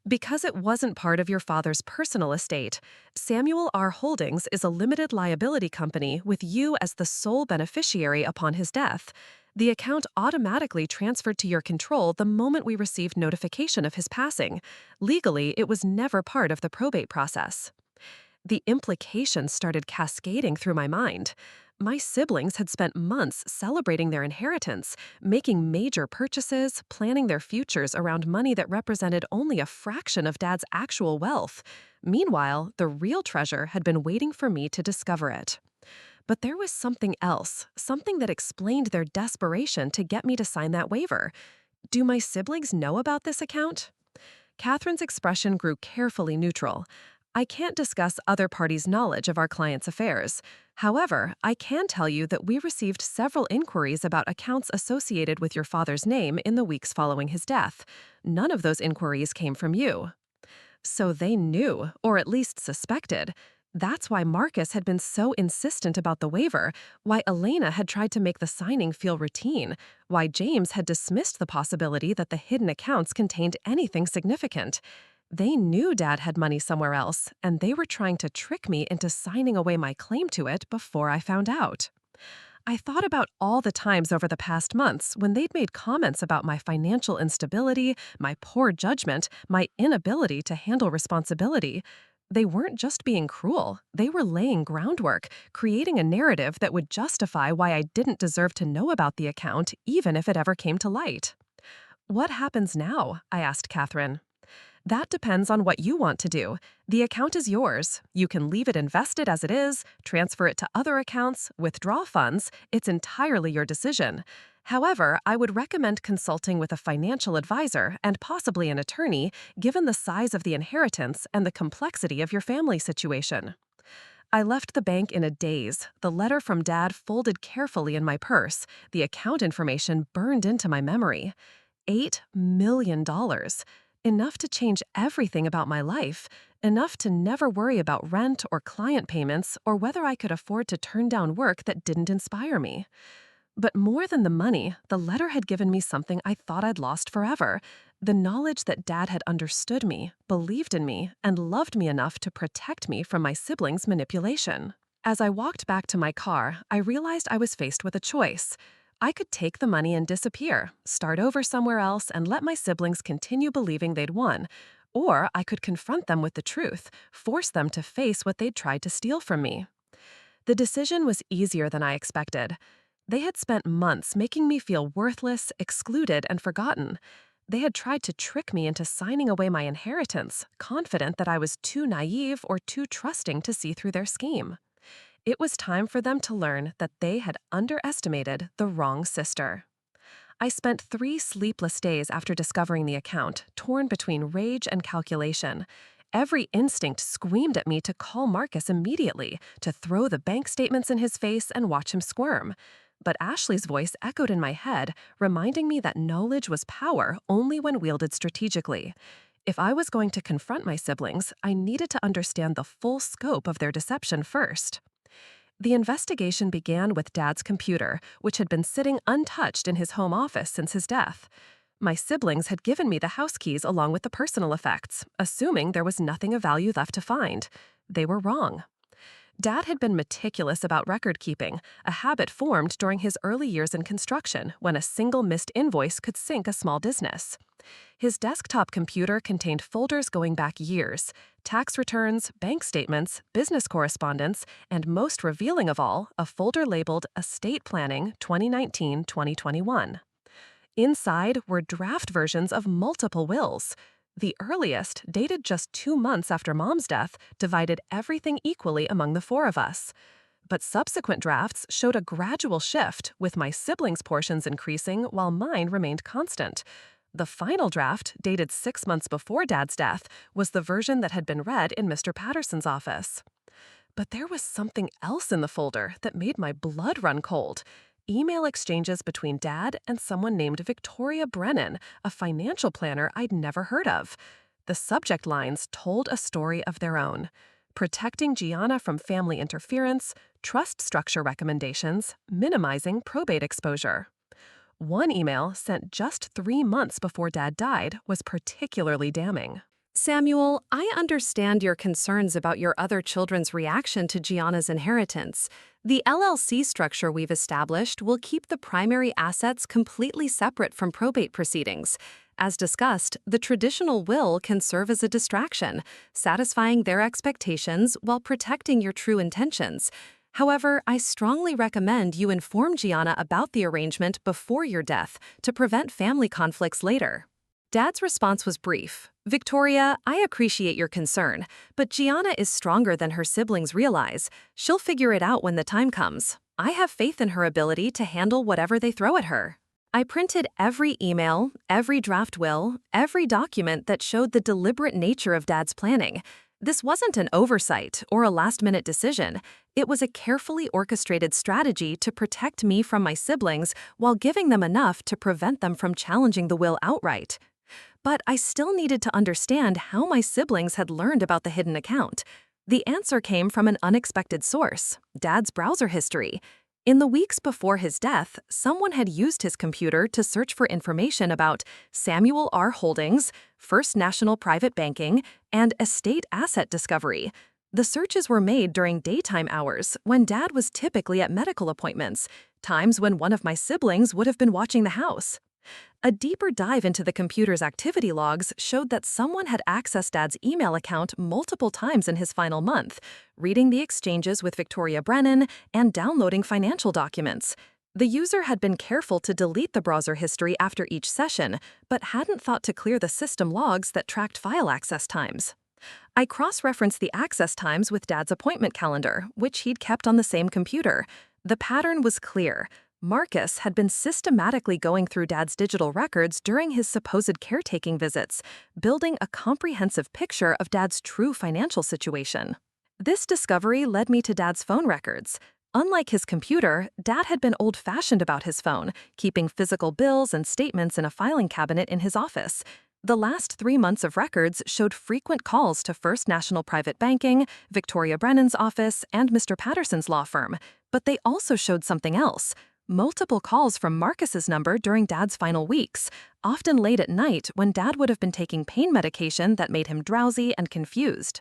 Because it wasn't part of your father's personal estate, Samuel R. Holdings is a limited liability company with you as the sole beneficiary upon his death. The account automatically transferred to your control the moment we received notification of his passing. Legally, it was never part of the probate process. The implications started cascading through my mind. My siblings had spent months celebrating their inheritance, making major purchases, planning their futures around money that represented only a fraction of Dad's actual wealth. Meanwhile, the real treasure had been waiting for me to discover it. But there was something else, something that explained their desperation to get me to sign that waiver. Do my siblings know about this account? Catherine's expression grew carefully neutral. I can't discuss other parties' knowledge of our client's affairs. However, I can tell you that we received several inquiries about accounts associated with your father's name in the weeks following his death. None of those inquiries came from you. So they knew, or at least suspected. That's why Marcus had been so insistent about the waiver, why Elena had tried to make the signing feel routine, why James had dismissed the possibility that the hidden accounts contained anything significant. They knew Dad had money somewhere else, and they were trying to trick me into signing away my claim to it before I found out. I thought about all the times over the past months when they'd made comments about my financial instability, my poor judgment, my inability to handle responsibility. They weren't just being cruel, they were laying groundwork, creating a narrative that would justify why I didn't deserve to know about the account, even if it ever came to light. What happens now? I asked Catherine. That depends on what you want to do. The account is yours. You can leave it invested as it is, transfer it to other accounts, withdraw funds. It's entirely your decision. However, I would recommend consulting with a financial advisor and possibly an attorney, given the size of the inheritance and the complexity of your family situation. I left the bank in a daze, the letter from Dad folded carefully in my purse, the account information burned into my memory. $8 million. Enough to change everything about my life, enough to never worry about rent or client payments or whether I could afford to turn down work that didn't inspire me. But more than the money, the letter had given me something I thought I'd lost forever, the knowledge that Dad had understood me, believed in me, and loved me enough to protect me from my siblings' manipulation. As I walked back to my car, I realized I was faced with a choice. I could take the money and disappear, start over somewhere else, and let my siblings continue believing they'd won. Or I could confront them with the truth, force them to face what they'd tried to steal from me. The decision was easier than I expected. They had spent months making me feel worthless, excluded, and forgotten. They had tried to trick me into signing away my inheritance, confident that I was too naive or too trusting to see through their scheme. It was time for them to learn that they had underestimated the wrong sister. I spent 3 sleepless days after discovering the account, torn between rage and calculation. Every instinct screamed at me to call Marcus immediately, to throw the bank statements in his face and watch him squirm. But Ashley's voice echoed in my head, reminding me that knowledge was power only when wielded strategically. If I was going to confront my siblings, I needed to understand the full scope of their deception first. The investigation began with Dad's computer, which had been sitting untouched in his home office since his death. My siblings had given me the house keys along with the personal effects, assuming there was nothing of value left to find. They were wrong. Dad had been meticulous about record keeping, a habit formed during his early years in construction when a single missed invoice could sink a small business. His desktop computer contained folders going back years, tax returns, bank statements, business correspondence, and most revealing of all, a folder labeled Estate Planning 2019-2021. Inside were draft versions of multiple wills. The earliest, dated just 2 months after Mom's death, divided everything equally among the 4 of us. But subsequent drafts showed a gradual shift, with my siblings' portions increasing while mine remained constant. The final draft, dated 6 months before Dad's death, was the version that had been read in Mr. Patterson's office. But there was something else in the folder that made my blood run cold. Email exchanges between Dad and someone named Victoria Brennan, a financial planner I'd never heard of. The subject lines told a story of their own. Protecting Gianna from family interference, trust structure recommendations, minimizing probate exposure. One email, sent just 3 months before Dad died, was particularly damning. Samuel, I understand your concerns about your other children's reaction to Gianna's inheritance. The LLC structure we've established will keep the primary assets completely separate from probate proceedings. As discussed, the traditional will can serve as a distraction, satisfying their expectations while protecting your true intentions. However, I strongly recommend you inform Gianna about the arrangement before your death to prevent family conflicts later. Dad's response was brief. Victoria, I appreciate your concern, but Gianna is stronger than her siblings realize. She'll figure it out when the time comes. I have faith in her ability to handle whatever they throw at her. I printed every email, every draft will, every document that showed the deliberate nature of Dad's planning. This wasn't an oversight or a last-minute decision. It was a carefully orchestrated strategy to protect me from my siblings while giving them enough to prevent them from challenging the will outright. But I still needed to understand how my siblings had learned about the hidden account. The answer came from an unexpected source, Dad's browser history. In the weeks before his death, someone had used his computer to search for information about Samuel R. Holdings, First National Private Banking, and estate asset discovery. The searches were made during daytime hours, when Dad was typically at medical appointments, times when one of my siblings would have been watching the house. A deeper dive into the computer's activity logs showed that someone had accessed Dad's email account multiple times in his final month, reading the exchanges with Victoria Brennan and downloading financial documents. The user had been careful to delete the browser history after each session, but hadn't thought to clear the system logs that tracked file access times. I cross-referenced the access times with Dad's appointment calendar, which he'd kept on the same computer. The pattern was clear. Marcus had been systematically going through Dad's digital records during his supposed caretaking visits, building a comprehensive picture of Dad's true financial situation. This discovery led me to Dad's phone records. Unlike his computer, Dad had been old-fashioned about his phone, keeping physical bills and statements in a filing cabinet in his office. The last 3 months of records showed frequent calls to First National Private Banking, Victoria Brennan's office, and Mr. Patterson's law firm. But they also showed something else. Multiple calls from Marcus's number during Dad's final weeks, often late at night when Dad would have been taking pain medication that made him drowsy and confused.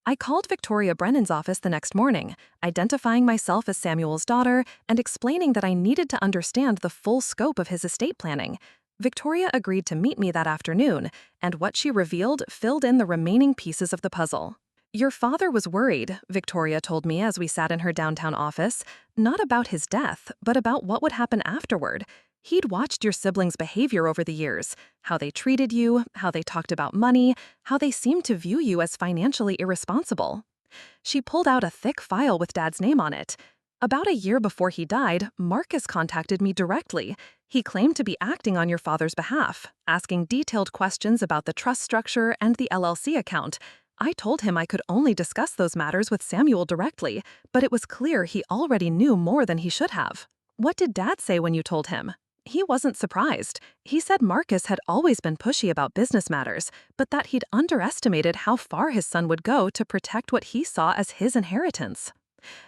I called Victoria Brennan's office the next morning, identifying myself as Samuel's daughter and explaining that I needed to understand the full scope of his estate planning. Victoria agreed to meet me that afternoon, and what she revealed filled in the remaining pieces of the puzzle. Your father was worried, Victoria told me as we sat in her downtown office, not about his death, but about what would happen afterward. He'd watched your siblings' behavior over the years, how they treated you, how they talked about money, how they seemed to view you as financially irresponsible. She pulled out a thick file with Dad's name on it. About a year before he died, Marcus contacted me directly. He claimed to be acting on your father's behalf, asking detailed questions about the trust structure and the LLC account. I told him I could only discuss those matters with Samuel directly, but it was clear he already knew more than he should have. What did Dad say when you told him? He wasn't surprised. He said Marcus had always been pushy about business matters, but that he'd underestimated how far his son would go to protect what he saw as his inheritance.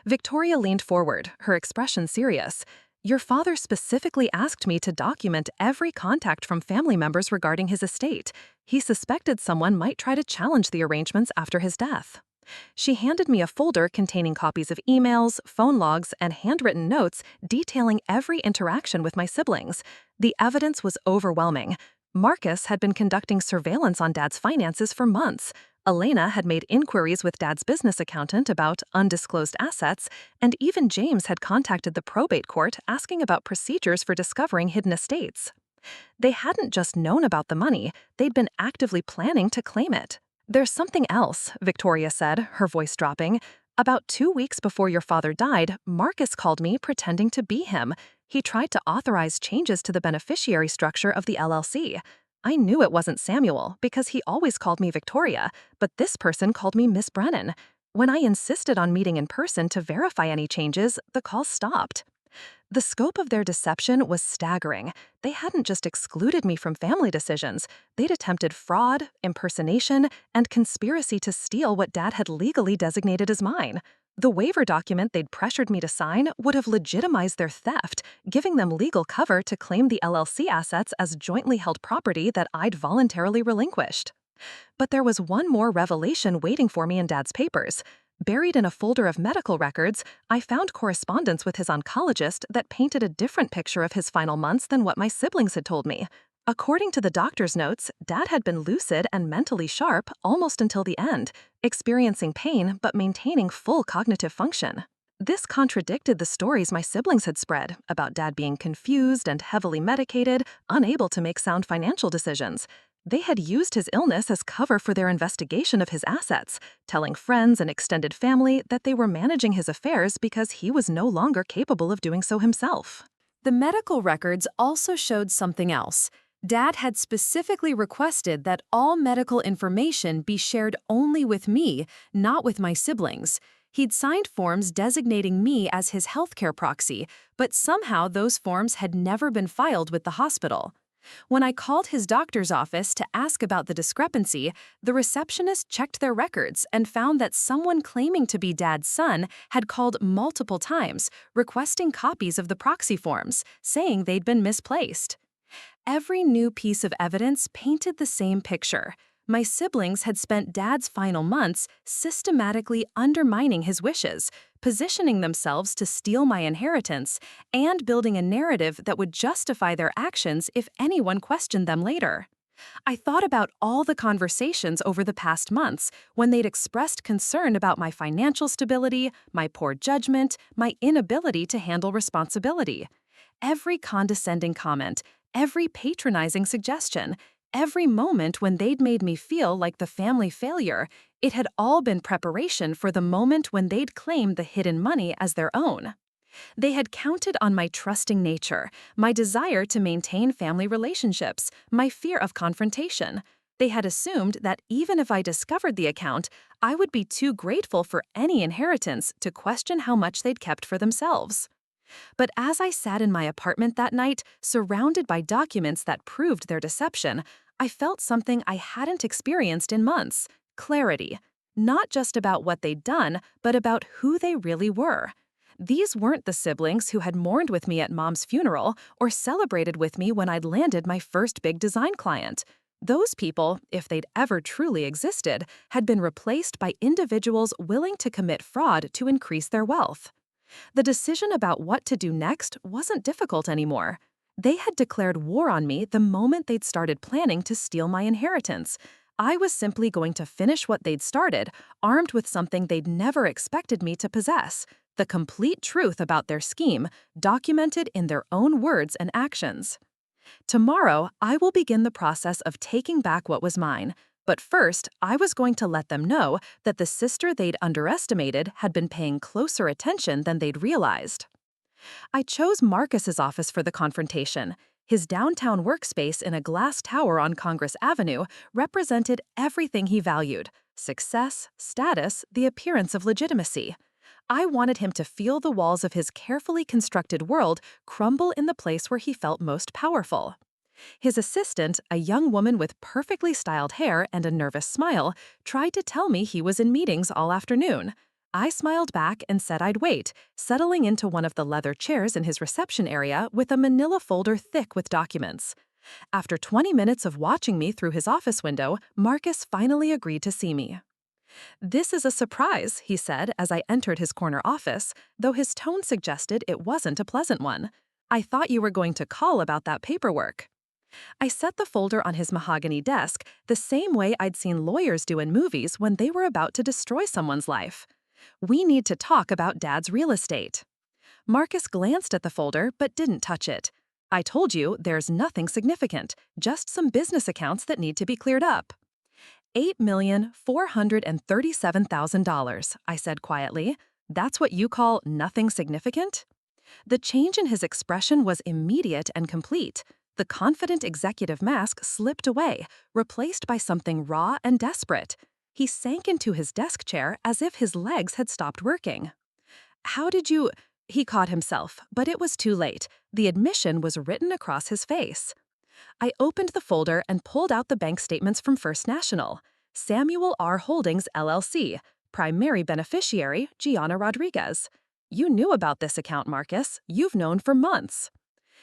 Victoria leaned forward, her expression serious. Your father specifically asked me to document every contact from family members regarding his estate. He suspected someone might try to challenge the arrangements after his death. She handed me a folder containing copies of emails, phone logs, and handwritten notes detailing every interaction with my siblings. The evidence was overwhelming. Marcus had been conducting surveillance on Dad's finances for months. Elena had made inquiries with Dad's business accountant about undisclosed assets, and even James had contacted the probate court asking about procedures for discovering hidden estates. They hadn't just known about the money, they'd been actively planning to claim it. There's something else, Victoria said, her voice dropping. About 2 weeks before your father died, Marcus called me pretending to be him. He tried to authorize changes to the beneficiary structure of the LLC. I knew it wasn't Samuel because he always called me Victoria, but this person called me Miss Brennan. When I insisted on meeting in person to verify any changes, the call stopped. The scope of their deception was staggering. They hadn't just excluded me from family decisions, they'd attempted fraud, impersonation, and conspiracy to steal what Dad had legally designated as mine. The waiver document they'd pressured me to sign would have legitimized their theft, giving them legal cover to claim the LLC assets as jointly held property that I'd voluntarily relinquished. But there was one more revelation waiting for me in Dad's papers. Buried in a folder of medical records, I found correspondence with his oncologist that painted a different picture of his final months than what my siblings had told me. According to the doctor's notes, Dad had been lucid and mentally sharp almost until the end, experiencing pain but maintaining full cognitive function. This contradicted the stories my siblings had spread about Dad being confused and heavily medicated, unable to make sound financial decisions. They had used his illness as cover for their investigation of his assets, telling friends and extended family that they were managing his affairs because he was no longer capable of doing so himself. The medical records also showed something else. Dad had specifically requested that all medical information be shared only with me, not with my siblings. He'd signed forms designating me as his healthcare proxy, but somehow those forms had never been filed with the hospital. When I called his doctor's office to ask about the discrepancy, the receptionist checked their records and found that someone claiming to be Dad's son had called multiple times, requesting copies of the proxy forms, saying they'd been misplaced. Every new piece of evidence painted the same picture. My siblings had spent Dad's final months systematically undermining his wishes, positioning themselves to steal my inheritance, and building a narrative that would justify their actions if anyone questioned them later. I thought about all the conversations over the past months when they'd expressed concern about my financial stability, my poor judgment, my inability to handle responsibility. Every condescending comment, every patronizing suggestion, every moment when they'd made me feel like the family failure, it had all been preparation for the moment when they'd claim the hidden money as their own. They had counted on my trusting nature, my desire to maintain family relationships, my fear of confrontation. They had assumed that even if I discovered the account, I would be too grateful for any inheritance to question how much they'd kept for themselves. But as I sat in my apartment that night, surrounded by documents that proved their deception, I felt something I hadn't experienced in months: clarity. Not just about what they'd done, but about who they really were. These weren't the siblings who had mourned with me at Mom's funeral or celebrated with me when I'd landed my first big design client. Those people, if they'd ever truly existed, had been replaced by individuals willing to commit fraud to increase their wealth. The decision about what to do next wasn't difficult anymore. They had declared war on me the moment they'd started planning to steal my inheritance. I was simply going to finish what they'd started, armed with something they'd never expected me to possess: the complete truth about their scheme, documented in their own words and actions. Tomorrow, I will begin the process of taking back what was mine. But first, I was going to let them know that the sister they'd underestimated had been paying closer attention than they'd realized. I chose Marcus's office for the confrontation. His downtown workspace in a glass tower on Congress Avenue represented everything he valued: success, status, the appearance of legitimacy. I wanted him to feel the walls of his carefully constructed world crumble in the place where he felt most powerful. His assistant, a young woman with perfectly styled hair and a nervous smile, tried to tell me he was in meetings all afternoon. I smiled back and said I'd wait, settling into one of the leather chairs in his reception area with a manila folder thick with documents. After 20 minutes of watching me through his office window, Marcus finally agreed to see me. "This is a surprise," he said as I entered his corner office, though his tone suggested it wasn't a pleasant one. "I thought you were going to call about that paperwork." I set the folder on his mahogany desk the same way I'd seen lawyers do in movies when they were about to destroy someone's life. "We need to talk about Dad's real estate." Marcus glanced at the folder but didn't touch it. "I told you there's nothing significant, just some business accounts that need to be cleared up." $8,437,000, I said quietly. "That's what you call nothing significant?" The change in his expression was immediate and complete. The confident executive mask slipped away, replaced by something raw and desperate. He sank into his desk chair as if his legs had stopped working. How did you... He caught himself, but it was too late. The admission was written across his face. I opened the folder and pulled out the bank statements from First National. Samuel R. Holdings, LLC. Primary beneficiary, Gianna Rodriguez. You knew about this account, Marcus. You've known for months.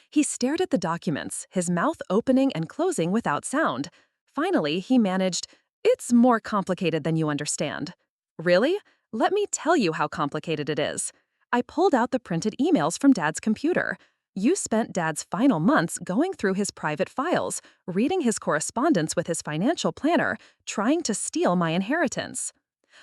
He stared at the documents, his mouth opening and closing without sound. Finally, he managed, "It's more complicated than you understand." Really? Let me tell you how complicated it is. I pulled out the printed emails from Dad's computer. You spent Dad's final months going through his private files, reading his correspondence with his financial planner, trying to steal my inheritance.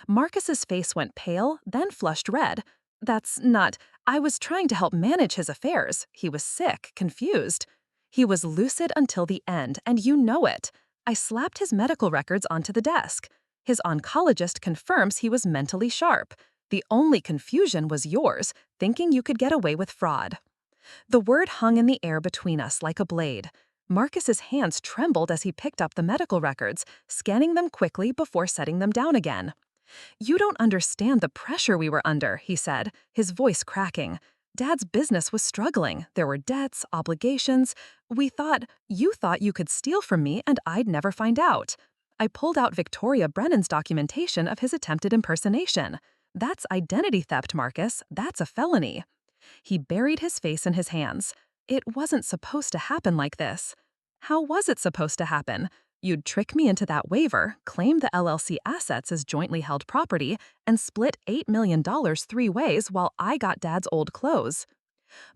Marcus's face went pale, then flushed red. That's not... I was trying to help manage his affairs. He was sick, confused. He was lucid until the end, and you know it. I slapped his medical records onto the desk. His oncologist confirms he was mentally sharp. The only confusion was yours, thinking you could get away with fraud. The word hung in the air between us like a blade. Marcus's hands trembled as he picked up the medical records, scanning them quickly before setting them down again. You don't understand the pressure we were under, he said, his voice cracking. Dad's business was struggling. There were debts, obligations. You thought you could steal from me and I'd never find out. I pulled out Victoria Brennan's documentation of his attempted impersonation. That's identity theft, Marcus. That's a felony. He buried his face in his hands. It wasn't supposed to happen like this. How was it supposed to happen? You'd trick me into that waiver, claim the LLC assets as jointly held property, and split $8 million 3 ways while I got Dad's old clothes.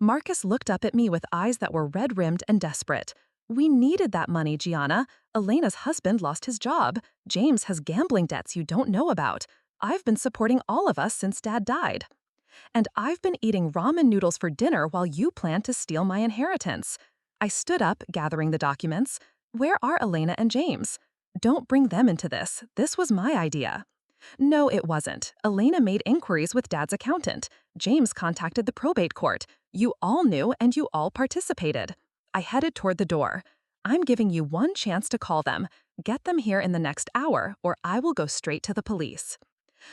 Marcus looked up at me with eyes that were red-rimmed and desperate. We needed that money, Gianna. Elena's husband lost his job. James has gambling debts you don't know about. I've been supporting all of us since Dad died. And I've been eating ramen noodles for dinner while you plan to steal my inheritance. I stood up, gathering the documents. Where are Elena and James? Don't bring them into this. This was my idea. No, it wasn't. Elena made inquiries with Dad's accountant. James contacted the probate court. You all knew and you all participated. I headed toward the door. I'm giving you one chance to call them. Get them here in the next hour, or I will go straight to the police.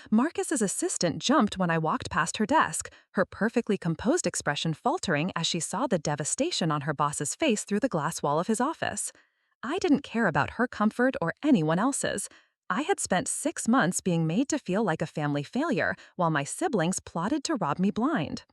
Marcus's assistant jumped when I walked past her desk, her perfectly composed expression faltering as she saw the devastation on her boss's face through the glass wall of his office. I didn't care about her comfort or anyone else's. I had spent 6 months being made to feel like a family failure while my siblings plotted to rob me blind.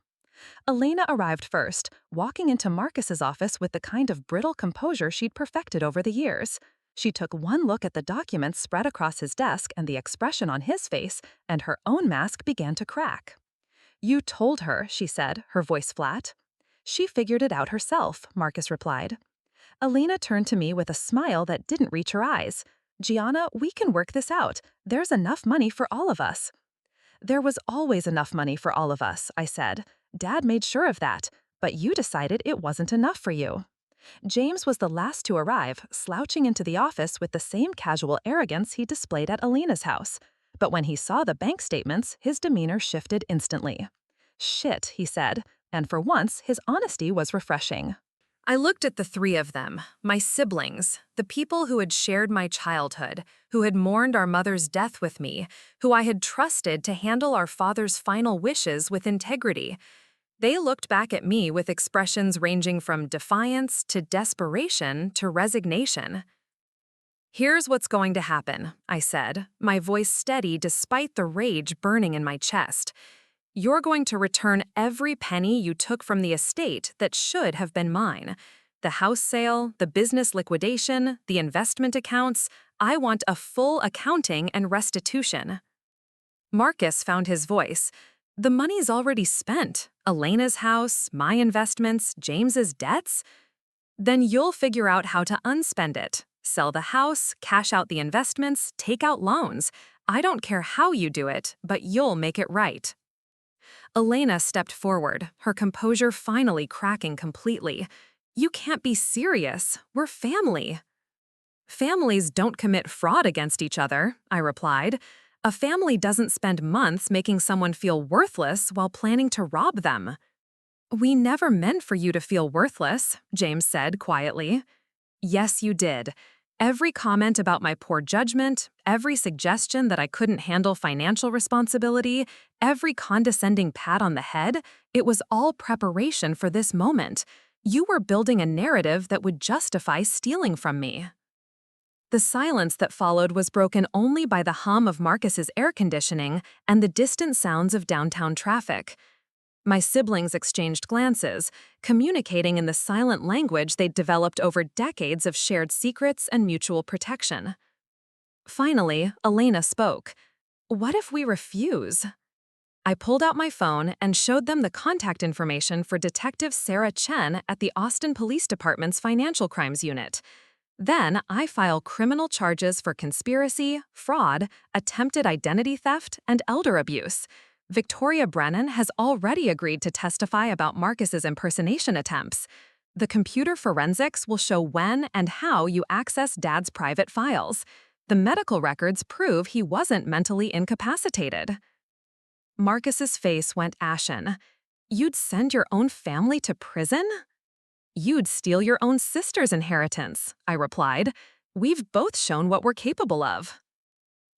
Elena arrived first, walking into Marcus's office with the kind of brittle composure she'd perfected over the years. She took one look at the documents spread across his desk and the expression on his face, and her own mask began to crack. You told her, she said, her voice flat. She figured it out herself, Marcus replied. Elena turned to me with a smile that didn't reach her eyes. Gianna, we can work this out. There's enough money for all of us. There was always enough money for all of us, I said. Dad made sure of that, but you decided it wasn't enough for you. James was the last to arrive, slouching into the office with the same casual arrogance he displayed at Elena's house. But when he saw the bank statements, his demeanor shifted instantly. Shit, he said, and for once, his honesty was refreshing. I looked at the 3 of them, my siblings, the people who had shared my childhood, who had mourned our mother's death with me, who I had trusted to handle our father's final wishes with integrity. They looked back at me with expressions ranging from defiance to desperation to resignation. Here's what's going to happen, I said, my voice steady despite the rage burning in my chest. You're going to return every penny you took from the estate that should have been mine. The house sale, the business liquidation, the investment accounts. I want a full accounting and restitution. Marcus found his voice. The money's already spent. Elena's house, my investments, James's debts. Then you'll figure out how to unspend it. Sell the house, cash out the investments, take out loans. I don't care how you do it, but you'll make it right. Elena stepped forward, her composure finally cracking completely. You can't be serious. We're family. Families don't commit fraud against each other, I replied. A family doesn't spend months making someone feel worthless while planning to rob them. We never meant for you to feel worthless, James said quietly. Yes, you did. Every comment about my poor judgment, every suggestion that I couldn't handle financial responsibility, every condescending pat on the head, it was all preparation for this moment. You were building a narrative that would justify stealing from me. The silence that followed was broken only by the hum of Marcus's air conditioning and the distant sounds of downtown traffic. My siblings exchanged glances, communicating in the silent language they'd developed over decades of shared secrets and mutual protection. Finally, Elena spoke. What if we refuse? I pulled out my phone and showed them the contact information for Detective Sarah Chen at the Austin Police Department's Financial Crimes Unit. Then I file criminal charges for conspiracy, fraud, attempted identity theft, and elder abuse. Victoria Brennan has already agreed to testify about Marcus's impersonation attempts. The computer forensics will show when and how you access Dad's private files. The medical records prove he wasn't mentally incapacitated. Marcus's face went ashen. You'd send your own family to prison? You'd steal your own sister's inheritance, I replied. We've both shown what we're capable of.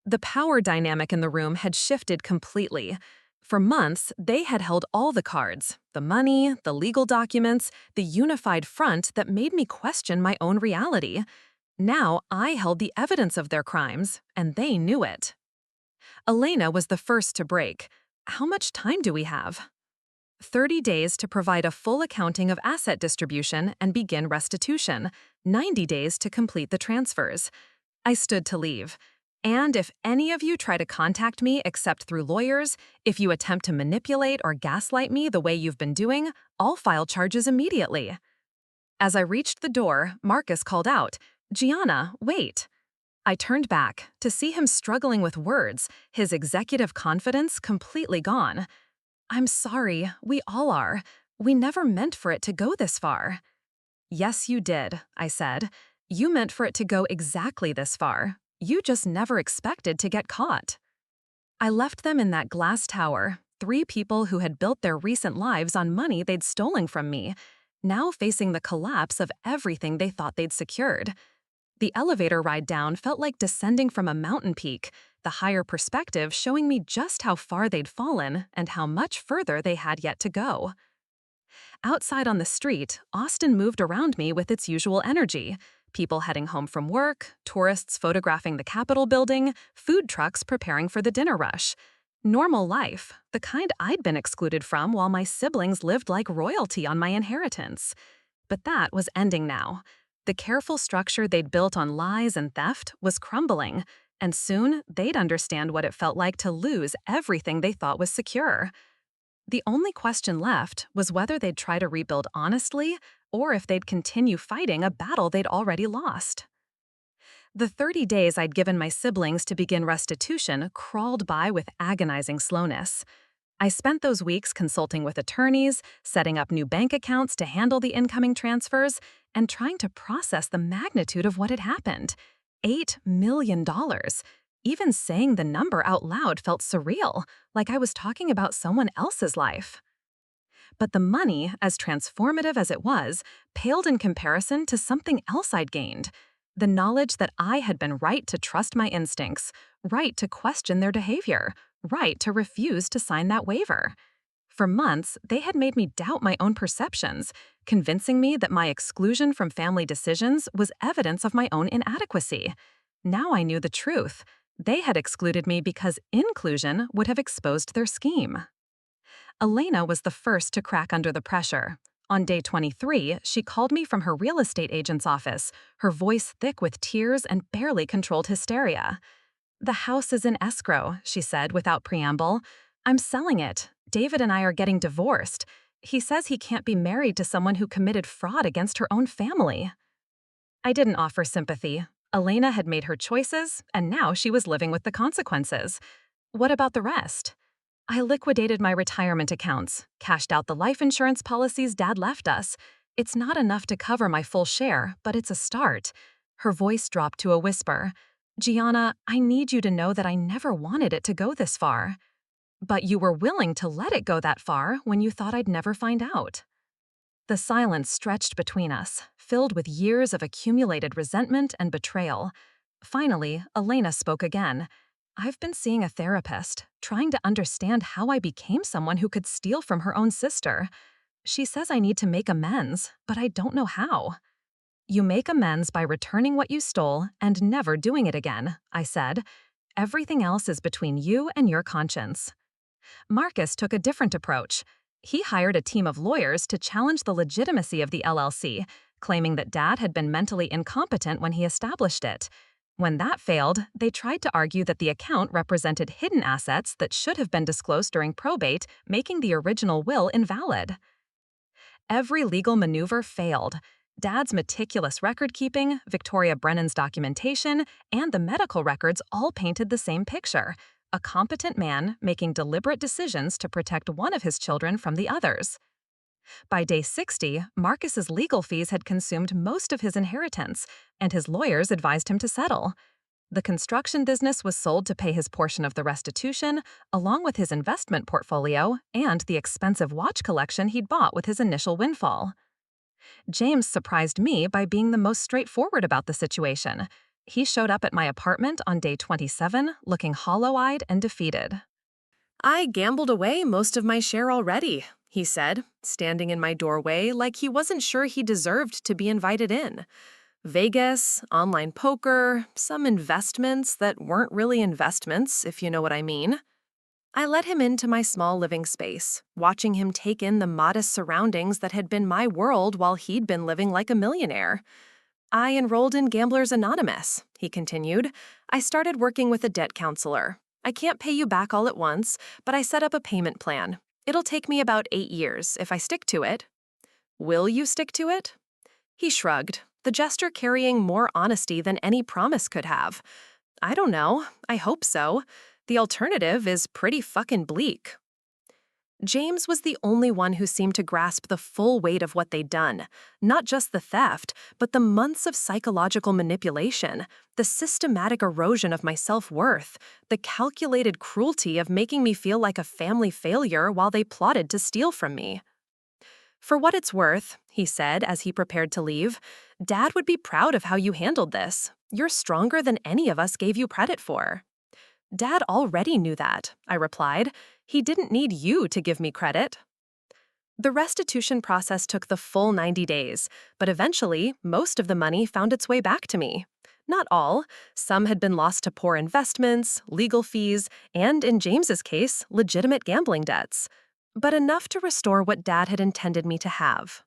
The power dynamic in the room had shifted completely. For months, they had held all the cards, the money, the legal documents, the unified front that made me question my own reality. Now I held the evidence of their crimes, and they knew it. Elena was the first to break. How much time do we have? 30 days to provide a full accounting of asset distribution and begin restitution, 90 days to complete the transfers. I stood to leave. And if any of you try to contact me except through lawyers, if you attempt to manipulate or gaslight me the way you've been doing, I'll file charges immediately. As I reached the door, Marcus called out, Gianna, wait. I turned back to see him struggling with words, his executive confidence completely gone. I'm sorry, we all are. We never meant for it to go this far. Yes, you did, I said. You meant for it to go exactly this far. You just never expected to get caught. I left them in that glass tower, 3 people who had built their recent lives on money they'd stolen from me, now facing the collapse of everything they thought they'd secured. The elevator ride down felt like descending from a mountain peak, the higher perspective showing me just how far they'd fallen and how much further they had yet to go. Outside on the street, Austin moved around me with its usual energy. People heading home from work, tourists photographing the Capitol building, food trucks preparing for the dinner rush. Normal life, the kind I'd been excluded from while my siblings lived like royalty on my inheritance. But that was ending now. The careful structure they'd built on lies and theft was crumbling, and soon they'd understand what it felt like to lose everything they thought was secure. The only question left was whether they'd try to rebuild honestly or if they'd continue fighting a battle they'd already lost. The 30 days I'd given my siblings to begin restitution crawled by with agonizing slowness. I spent those weeks consulting with attorneys, setting up new bank accounts to handle the incoming transfers, and trying to process the magnitude of what had happened. $8 million. Even saying the number out loud felt surreal, like I was talking about someone else's life. But the money, as transformative as it was, paled in comparison to something else I'd gained. The knowledge that I had been right to trust my instincts, right to question their behavior, right to refuse to sign that waiver. For months, they had made me doubt my own perceptions, convincing me that my exclusion from family decisions was evidence of my own inadequacy. Now I knew the truth. They had excluded me because inclusion would have exposed their scheme. Elena was the first to crack under the pressure. On day 23, she called me from her real estate agent's office, her voice thick with tears and barely controlled hysteria. The house is in escrow, she said without preamble. I'm selling it. David and I are getting divorced. He says he can't be married to someone who committed fraud against her own family. I didn't offer sympathy. Elena had made her choices, and now she was living with the consequences. What about the rest? I liquidated my retirement accounts, cashed out the life insurance policies Dad left us. It's not enough to cover my full share, but it's a start. Her voice dropped to a whisper. Gianna, I need you to know that I never wanted it to go this far. But you were willing to let it go that far when you thought I'd never find out. The silence stretched between us, filled with years of accumulated resentment and betrayal. Finally, Elena spoke again. I've been seeing a therapist, trying to understand how I became someone who could steal from her own sister. She says I need to make amends, but I don't know how. You make amends by returning what you stole and never doing it again, I said. Everything else is between you and your conscience. Marcus took a different approach. He hired a team of lawyers to challenge the legitimacy of the LLC, claiming that Dad had been mentally incompetent when he established it. When that failed, they tried to argue that the account represented hidden assets that should have been disclosed during probate, making the original will invalid. Every legal maneuver failed. Dad's meticulous record-keeping, Victoria Brennan's documentation, and the medical records all painted the same picture: a competent man making deliberate decisions to protect one of his children from the others. By day 60, Marcus's legal fees had consumed most of his inheritance, and his lawyers advised him to settle. The construction business was sold to pay his portion of the restitution, along with his investment portfolio and the expensive watch collection he'd bought with his initial windfall. James surprised me by being the most straightforward about the situation. He showed up at my apartment on day 27, looking hollow-eyed and defeated. I gambled away most of my share already, he said, standing in my doorway like he wasn't sure he deserved to be invited in. Vegas, online poker, some investments that weren't really investments, if you know what I mean. I let him into my small living space, watching him take in the modest surroundings that had been my world while he'd been living like a millionaire. I enrolled in Gamblers Anonymous, he continued. I started working with a debt counselor. I can't pay you back all at once, but I set up a payment plan. It'll take me about 8 years if I stick to it. Will you stick to it? He shrugged, the gesture carrying more honesty than any promise could have. I don't know. I hope so. The alternative is pretty fucking bleak. James was the only one who seemed to grasp the full weight of what they'd done. Not just the theft, but the months of psychological manipulation, the systematic erosion of my self-worth, the calculated cruelty of making me feel like a family failure while they plotted to steal from me. For what it's worth, he said as he prepared to leave, Dad would be proud of how you handled this. You're stronger than any of us gave you credit for. Dad already knew that, I replied. He didn't need you to give me credit. The restitution process took the full 90 days, but eventually, most of the money found its way back to me. Not all. Some had been lost to poor investments, legal fees, and, in James's case, legitimate gambling debts. But enough to restore what Dad had intended me to have.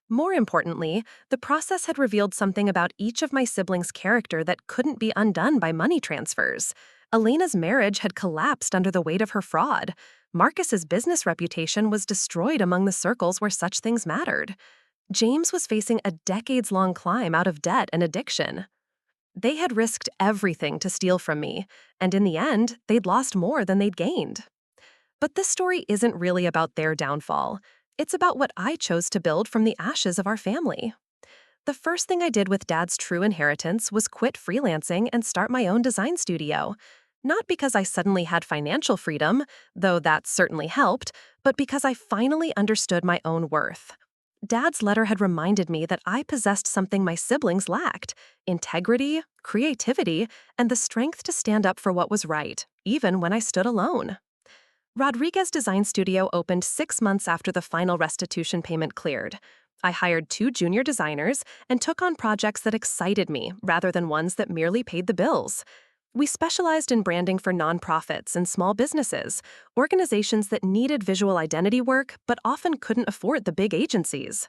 More importantly, the process had revealed something about each of my siblings' character that couldn't be undone by money transfers. Elena's marriage had collapsed under the weight of her fraud. Marcus's business reputation was destroyed among the circles where such things mattered. James was facing a decades-long climb out of debt and addiction. They had risked everything to steal from me, and in the end, they'd lost more than they'd gained. But this story isn't really about their downfall. It's about what I chose to build from the ashes of our family. The first thing I did with Dad's true inheritance was quit freelancing and start my own design studio. Not because I suddenly had financial freedom, though that certainly helped, but because I finally understood my own worth. Dad's letter had reminded me that I possessed something my siblings lacked: integrity, creativity, and the strength to stand up for what was right, even when I stood alone. Rodriguez Design Studio opened 6 months after the final restitution payment cleared. I hired 2 junior designers and took on projects that excited me rather than ones that merely paid the bills. We specialized in branding for nonprofits and small businesses, organizations that needed visual identity work but often couldn't afford the big agencies.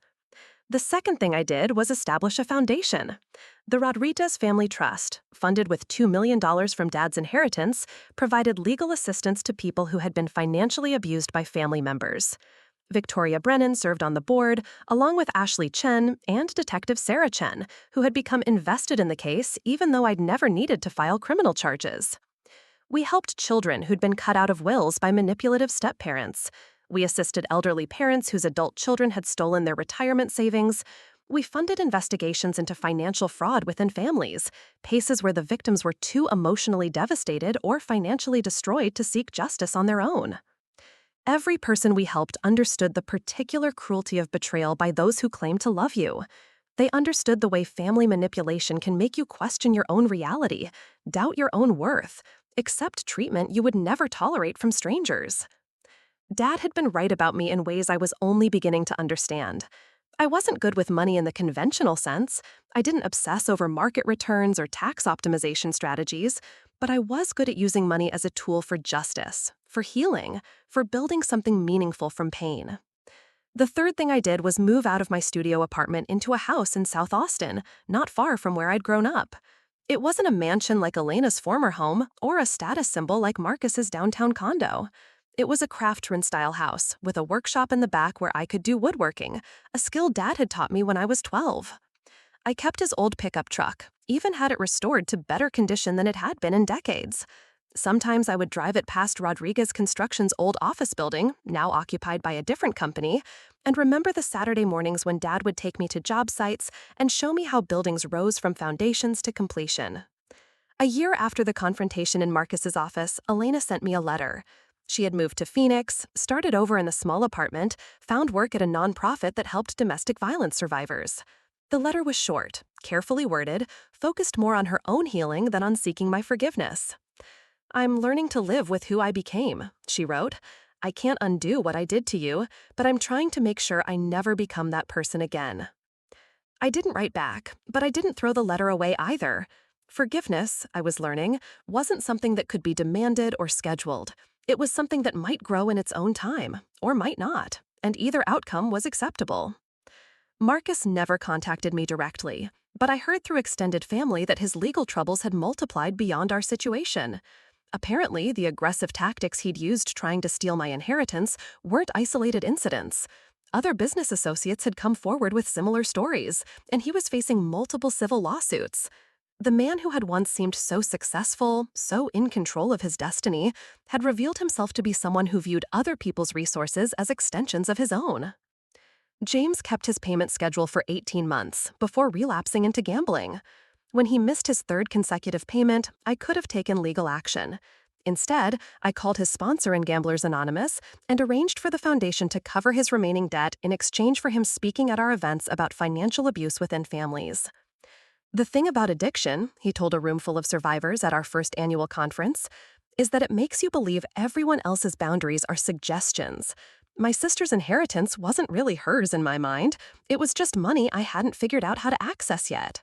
The second thing I did was establish a foundation. The Rodriguez Family Trust, funded with $2 million from Dad's inheritance, provided legal assistance to people who had been financially abused by family members. Victoria Brennan served on the board, along with Ashley Chen and Detective Sarah Chen, who had become invested in the case even though I'd never needed to file criminal charges. We helped children who'd been cut out of wills by manipulative step-parents. We assisted elderly parents whose adult children had stolen their retirement savings. We funded investigations into financial fraud within families, cases where the victims were too emotionally devastated or financially destroyed to seek justice on their own. Every person we helped understood the particular cruelty of betrayal by those who claim to love you. They understood the way family manipulation can make you question your own reality, doubt your own worth, accept treatment you would never tolerate from strangers. Dad had been right about me in ways I was only beginning to understand. I wasn't good with money in the conventional sense. I didn't obsess over market returns or tax optimization strategies, but I was good at using money as a tool for justice, for healing, for building something meaningful from pain. The third thing I did was move out of my studio apartment into a house in South Austin, not far from where I'd grown up. It wasn't a mansion like Elena's former home or a status symbol like Marcus's downtown condo. It was a craftsman-style house with a workshop in the back where I could do woodworking, a skill Dad had taught me when I was 12. I kept his old pickup truck, even had it restored to better condition than it had been in decades. Sometimes I would drive it past Rodriguez Construction's old office building, now occupied by a different company, and remember the Saturday mornings when Dad would take me to job sites and show me how buildings rose from foundations to completion. A year after the confrontation in Marcus's office, Elena sent me a letter. She had moved to Phoenix, started over in a small apartment, found work at a nonprofit that helped domestic violence survivors. The letter was short, carefully worded, focused more on her own healing than on seeking my forgiveness. "I'm learning to live with who I became," she wrote. "I can't undo what I did to you, but I'm trying to make sure I never become that person again." I didn't write back, but I didn't throw the letter away either. Forgiveness, I was learning, wasn't something that could be demanded or scheduled. It was something that might grow in its own time, or might not, and either outcome was acceptable. Marcus never contacted me directly, but I heard through extended family that his legal troubles had multiplied beyond our situation. Apparently, the aggressive tactics he'd used trying to steal my inheritance weren't isolated incidents. Other business associates had come forward with similar stories, and he was facing multiple civil lawsuits. The man who had once seemed so successful, so in control of his destiny, had revealed himself to be someone who viewed other people's resources as extensions of his own. James kept his payment schedule for 18 months before relapsing into gambling. When he missed his third consecutive payment, I could have taken legal action. Instead, I called his sponsor in Gamblers Anonymous and arranged for the foundation to cover his remaining debt in exchange for him speaking at our events about financial abuse within families. "The thing about addiction," he told a room full of survivors at our first annual conference, "is that it makes you believe everyone else's boundaries are suggestions. My sister's inheritance wasn't really hers in my mind. It was just money I hadn't figured out how to access yet."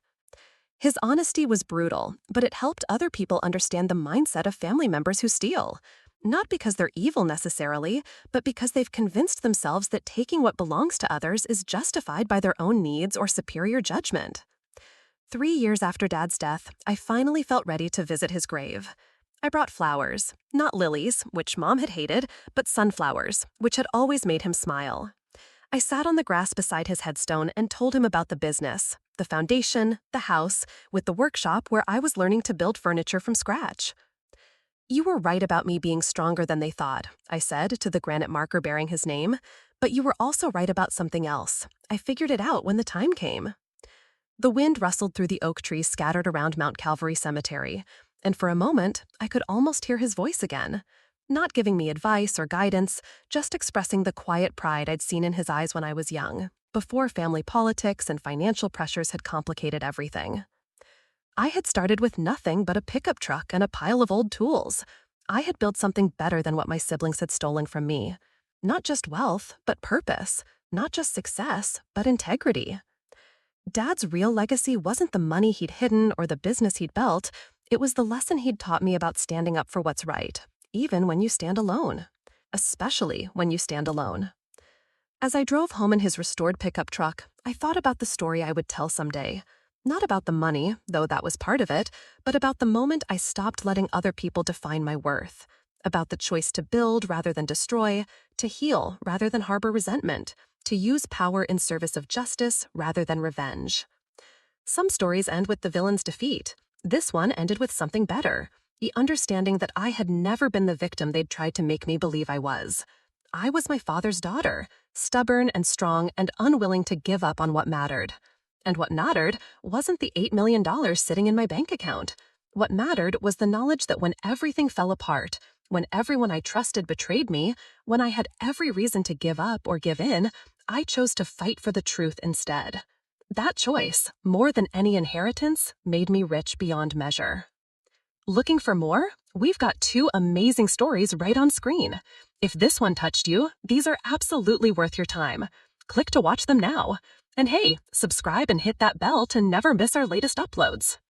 His honesty was brutal, but it helped other people understand the mindset of family members who steal. Not because they're evil necessarily, but because they've convinced themselves that taking what belongs to others is justified by their own needs or superior judgment. 3 years after Dad's death, I finally felt ready to visit his grave. I brought flowers, not lilies, which Mom had hated, but sunflowers, which had always made him smile. I sat on the grass beside his headstone and told him about the business, the foundation, the house, with the workshop where I was learning to build furniture from scratch. "You were right about me being stronger than they thought," I said to the granite marker bearing his name, "but you were also right about something else. I figured it out when the time came." The wind rustled through the oak trees scattered around Mount Calvary Cemetery, and for a moment, I could almost hear his voice again. Not giving me advice or guidance, just expressing the quiet pride I'd seen in his eyes when I was young, before family politics and financial pressures had complicated everything. I had started with nothing but a pickup truck and a pile of old tools. I had built something better than what my siblings had stolen from me. Not just wealth, but purpose. Not just success, but integrity. Dad's real legacy wasn't the money he'd hidden or the business he'd built. It was the lesson he'd taught me about standing up for what's right, even when you stand alone. Especially when you stand alone. As I drove home in his restored pickup truck, I thought about the story I would tell someday. Not about the money, though that was part of it, but about the moment I stopped letting other people define my worth. About the choice to build rather than destroy, to heal rather than harbor resentment, to use power in service of justice rather than revenge. Some stories end with the villain's defeat. This one ended with something better. The understanding that I had never been the victim they'd tried to make me believe I was. I was my father's daughter, stubborn and strong and unwilling to give up on what mattered. And what mattered wasn't the $8 million sitting in my bank account. What mattered was the knowledge that when everything fell apart, When everyone I trusted betrayed me, when I had every reason to give up or give in, I chose to fight for the truth instead. That choice, more than any inheritance, made me rich beyond measure. Looking for more? We've got 2 amazing stories right on screen. If this one touched you, these are absolutely worth your time. Click to watch them now. And hey, subscribe and hit that bell to never miss our latest uploads.